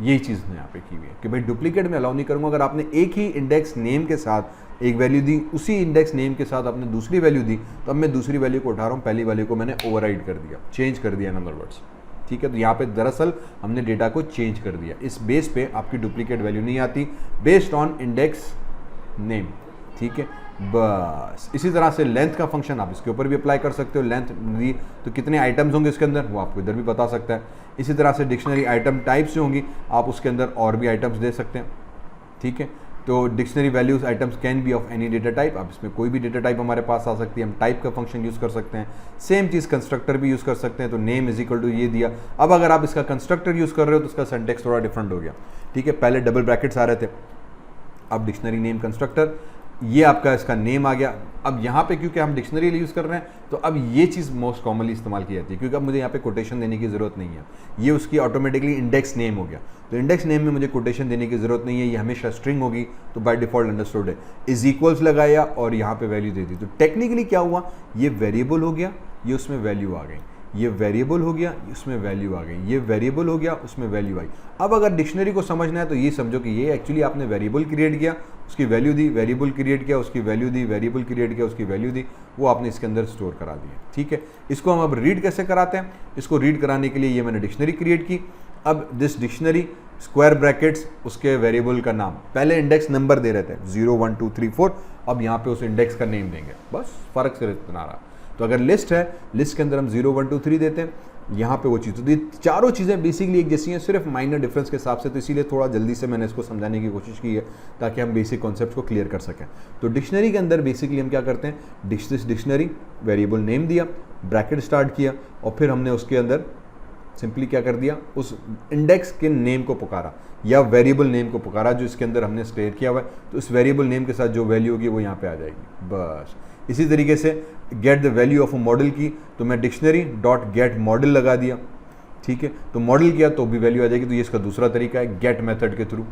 यही चीज़ ने यहाँ पे की हुई है कि भाई डुप्लीकेट में अलाउ नहीं करूँगा। अगर आपने एक ही इंडेक्स नेम के साथ एक वैल्यू दी, उसी इंडेक्स नेम के साथ आपने दूसरी वैल्यू दी, तो अब मैं दूसरी वैल्यू को उठा रहा हूँ, पहली वैल्यू को मैंने ओवरराइड कर दिया, चेंज कर दिया इन अदर वर्ड्स। ठीक है, तो यहाँ पे दरअसल हमने डेटा को चेंज कर दिया। इस बेस पे आपकी डुप्लीकेट वैल्यू नहीं आती बेस्ड ऑन इंडेक्स नेम। ठीक है, बस इसी तरह से लेंथ का फंक्शन आप इसके ऊपर भी अप्लाई कर सकते हो। लेंथ दी तो कितने आइटम्स होंगे इसके अंदर, वो आपको इधर भी बता सकता है। इसी तरह से डिक्शनरी आइटम टाइप्स जो होंगी आप उसके अंदर और भी आइटम्स दे सकते हैं। ठीक है, तो dictionary values items can be of any data type, अब इसमें कोई भी डेटा टाइप हमारे पास आ सकती है, हम टाइप का फंक्शन यूज़ कर सकते हैं। सेम चीज़ कंस्ट्रक्टर भी यूज़ कर सकते हैं, तो नेम इज इक्वल टू ये दिया। अब अगर आप इसका कंस्ट्रक्टर यूज़ कर रहे हो तो उसका सिंटैक्स थोड़ा डिफरेंट हो गया। ठीक है, पहले डबल ब्रैकेट्स आ रहे थे, अब डिक्शनरी नेम कंस्ट्रक्टर, ये आपका इसका नेम आ गया। अब यहाँ पे क्योंकि हम डिक्शनरी यूज़ कर रहे हैं तो अब ये चीज़ मोस्ट कॉमनली इस्तेमाल की जाती है, क्योंकि अब मुझे यहाँ पे कोटेशन देने की ज़रूरत नहीं है, ये उसकी ऑटोमेटिकली इंडेक्स नेम हो गया। तो इंडेक्स नेम में मुझे कोटेशन देने की ज़रूरत नहीं है, ये हमेशा स्ट्रिंग होगी, तो बाय डिफ़ॉल्ट अंडरस्टूड है। इज इक्वल्स लगाया और यहाँ पे वैल्यू दे दी, तो टेक्निकली क्या हुआ, ये वेरिएबल हो गया, ये उसमें वैल्यू आ गई, ये वेरिएबल हो गया, उसमें वैल्यू आ गई, ये वेरिएबल हो गया, उसमें वैल्यू आई। अब अगर डिक्शनरी को समझना है तो ये समझो कि ये एक्चुअली आपने वेरिएबल क्रिएट किया, उसकी वैल्यू दी, वेरिएबल क्रिएट किया, उसकी वैल्यू दी, वेरिएबल क्रिएट किया, उसकी वैल्यू दी, वो आपने इसके अंदर स्टोर करा दिया। ठीक है, इसको हम अब रीड कैसे कराते हैं, इसको रीड कराने के लिए ये मैंने डिक्शनरी क्रिएट की। अब दिस डिक्शनरी स्क्वायर ब्रैकेट्स उसके वेरिएबल का नाम, पहले इंडेक्स नंबर दे रहे थे 0 1 2 3 4, अब यहाँ पे उस इंडेक्स का नेम देंगे, बस फर्क से इतना रहा। तो अगर लिस्ट है, लिस्ट के अंदर हम 0 1 2 3 देते हैं, यहाँ पे वो चीज़, तो ये चारों चीज़ें बेसिकली एक जैसी हैं, सिर्फ माइनर डिफरेंस के हिसाब से, तो इसीलिए थोड़ा जल्दी से मैंने इसको समझाने की कोशिश की है ताकि हम बेसिक कॉन्सेप्ट को क्लियर कर सकें। तो डिक्शनरी के अंदर बेसिकली हम क्या करते हैं, डिक्शनरी वेरिएबल नेम दिया, ब्रैकेट स्टार्ट किया और फिर हमने उसके अंदर सिंपली क्या कर दिया, उस इंडेक्स के नेम को पुकारा या वेरिएबल नेम को पुकारा जो इसके अंदर हमने स्टोर किया हुआ है, तो उस वेरिएबल नेम के साथ जो वैल्यू होगी वो यहाँ पे आ जाएगी, बस। इसी तरीके से get the value of a model की, तो मैं डिक्शनरी डॉट गेट मॉडल लगा दिया। ठीक है, तो मॉडल किया तो भी वैल्यू आ जाएगी, तो ये इसका दूसरा तरीका है गेट मेथड के थ्रू,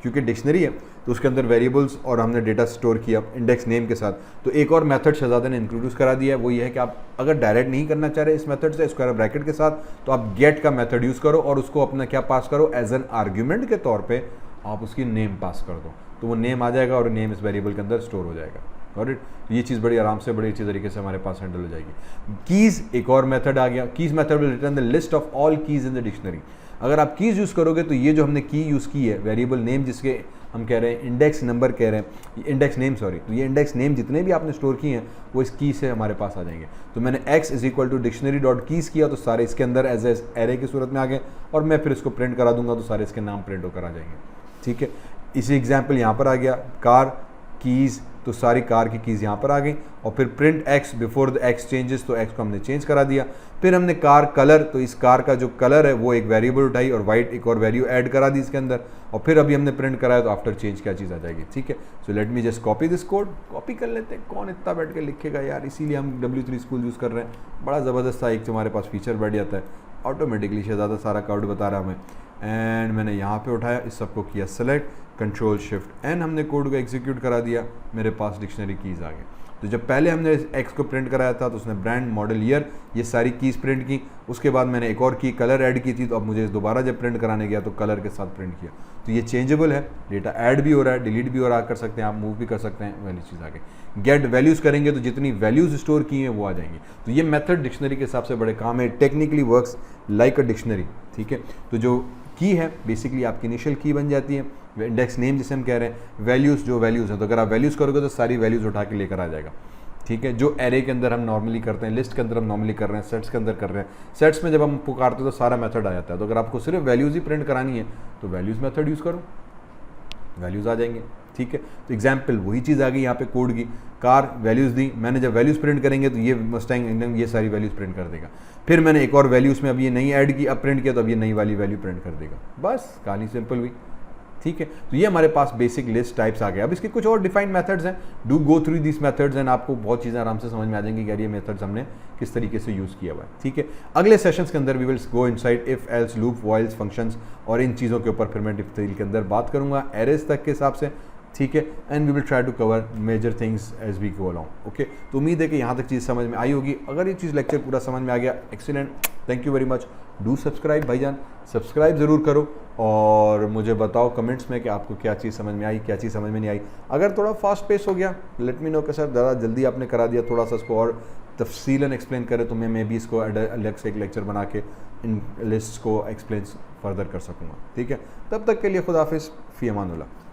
क्योंकि डिक्शनरी है तो उसके अंदर वेरिएबल्स और हमने डेटा स्टोर किया इंडेक्स नेम के साथ। तो एक और मेथड शहजादा ने इंट्रोड्यूस करा दिया है, वो ये है कि आप अगर डायरेक्ट नहीं करना चाह रहे इस मेथड से स्क्वायर ब्रैकेट के साथ, तो आप गेट का मेथड यूज़ करो और उसको अपना क्या पास करो, एज एन आर्ग्यूमेंट के तौर पर आप उसकी नेम पास कर दो, तो वो नेम आ जाएगा और नेम इस वेरिएबल के अंदर स्टोर हो जाएगा। और ये चीज़ बड़ी आराम से बड़ी अच्छी तरीके से हमारे पास हैंडल हो जाएगी। कीज़ एक और मेथड आ गया, keys method will return the list of all keys in the dictionary. अगर आप कीज़ यूज़ करोगे तो ये जो हमने की यूज़ की है, वेरिएबल नेम जिसके हम कह रहे हैं इंडेक्स नंबर कह रहे हैं, इंडेक्स नेम सॉरी, तो ये इंडेक्स नेम जितने भी आपने स्टोर किए हैं वो इस की से हमारे पास आ जाएंगे। तो मैंने x is equal to dictionary dot keys किया तो सारे इसके अंदर एज एरे की सूरत में आ गए, और मैं फिर इसको प्रिंट करा दूंगा तो सारे इसके नाम प्रिंट होकर आ जाएंगे। ठीक है, इसी एग्जाम्पल यहाँ पर आ गया कार कीज़, तो सारी कार की कीज़ यहाँ पर आ गई, और फिर print x before the x changes, तो x को हमने चेंज करा दिया। फिर हमने कार कलर, तो इस कार का जो कलर है वो एक वेरिएबल उठाई और वाइट एक और वैल्यू ऐड करा दी इसके अंदर, और फिर अभी हमने प्रिंट कराया तो आफ्टर चेंज क्या चीज़ आ जाएगी। ठीक है, so let me just copy this code, copy कर लेते हैं, कौन इतना बैठ के लिखेगा यार, इसीलिए हम W3 स्कूल यूज़ कर रहे हैं। बड़ा ज़बरदस्त सा एक हमारे पास फीचर बैठ जाता है, ऑटोमेटिकली शहजादा सारा कोड बता रहा हमें, एंड मैंने यहाँ पे उठाया, इस सबको किया सेलेक्ट, कंट्रोल शिफ्ट एन, हमने कोड को एग्जीक्यूट करा दिया, मेरे पास डिक्शनरी कीज़ आ गई। तो जब पहले हमने एक्स को प्रिंट कराया था तो उसने ब्रांड मॉडल ईयर ये सारी कीज़ प्रिंट की, उसके बाद मैंने एक और की कलर ऐड की थी, तो अब मुझे दोबारा जब प्रिंट कराने गया तो कलर के साथ प्रिंट किया। तो ये चेंजेबल है, डेटा ऐड भी हो रहा है, डिलीट भी हो रहा है, कर सकते हैं आप, मूव भी कर सकते हैं, वाली चीज़ आ गई। गेट वैल्यूज़ करेंगे तो जितनी वैल्यूज़ स्टोर की हैं वो आ जाएंगी। तो ये मेथड डिक्शनरी के हिसाब से बड़े काम है, technically works like a dictionary. ठीक है, तो जो की है बेसिकली आपकी इनिशियल की बन जाती है, इंडेक्स नेम जिसे हम कह रहे हैं, वैल्यूज़ जो वैल्यूज़ हैं, तो अगर आप वैल्यूज़ करोगे तो सारी वैल्यूज़ उठा के लेकर आ जाएगा। ठीक है, जो एरे के अंदर हम नॉर्मली करते हैं, लिस्ट के अंदर हम नॉर्मली कर रहे हैं, सेट्स के अंदर कर रहे हैं, सेट्स में जब हम पुकारते हैं तो सारा मेथड आ जाता है। तो अगर आपको सिर्फ वैल्यूज़ ही प्रिंट करानी है तो वैल्यूज़ मेथड यूज़ करो, वैल्यूज़ आ जाएंगे। ठीक है, तो एग्जाम्पल वही चीज़ आ गई यहाँ पे कोड की, कार वैल्यूज़ दी, मैंने जब वैल्यूज़ प्रिंट करेंगे तो ये मस्टैंग एकदम ये सारी वैल्यूज़ प्रिंट कर देगा। फिर मैंने एक और वैल्यूज़ में अब ये नई ऐड की, अब प्रिंट किया तो अब ये नई वाली वैल्यू प्रिंट कर देगा, बस कहानी सिंपल हुई। ठीक है, तो ये हमारे पास बेसिक लिस्ट टाइप्स आ गए। अब इसके कुछ और डिफाइंड मेथड्स हैं, do go through this methods and आपको बहुत चीज़ें आराम से समझ में आ जाएंगी कि यार ये मेथड्स हमने किस तरीके से यूज़ किया हुआ है। ठीक है, अगले सेशंस के अंदर we will go inside if else loop whiles functions और इन चीज़ों के ऊपर फिर मैं डिटेल के अंदर बात करूँगा एरेज तक के हिसाब से। ठीक है, and we will try to cover major things as we go along. Okay, तो उम्मीद है कि यहाँ तक चीज़ समझ में आई होगी। अगर ये चीज़ लेक्चर पूरा समझ में आ गया, excellent, thank you very much. Do subscribe भाईजान, सब्सक्राइब ज़रूर करो और मुझे बताओ कमेंट्स में कि आपको क्या चीज़ समझ में आई, क्या चीज़ समझ में नहीं आई। अगर थोड़ा फास्ट पेस हो गया, लेट मी नो कि सर ज़रा जल्दी आपने करा दिया, थोड़ा सा इसको और तफसीलन एक्सप्लेन करें तो मैं भी इसको अलग से एक लेक्चर बना के इन लिस्ट को एक्सप्लेन फर्दर कर सकूँगा। ठीक है, तब तक के लिए खुदा हाफिज़, फ़ी अमानुल्लाह।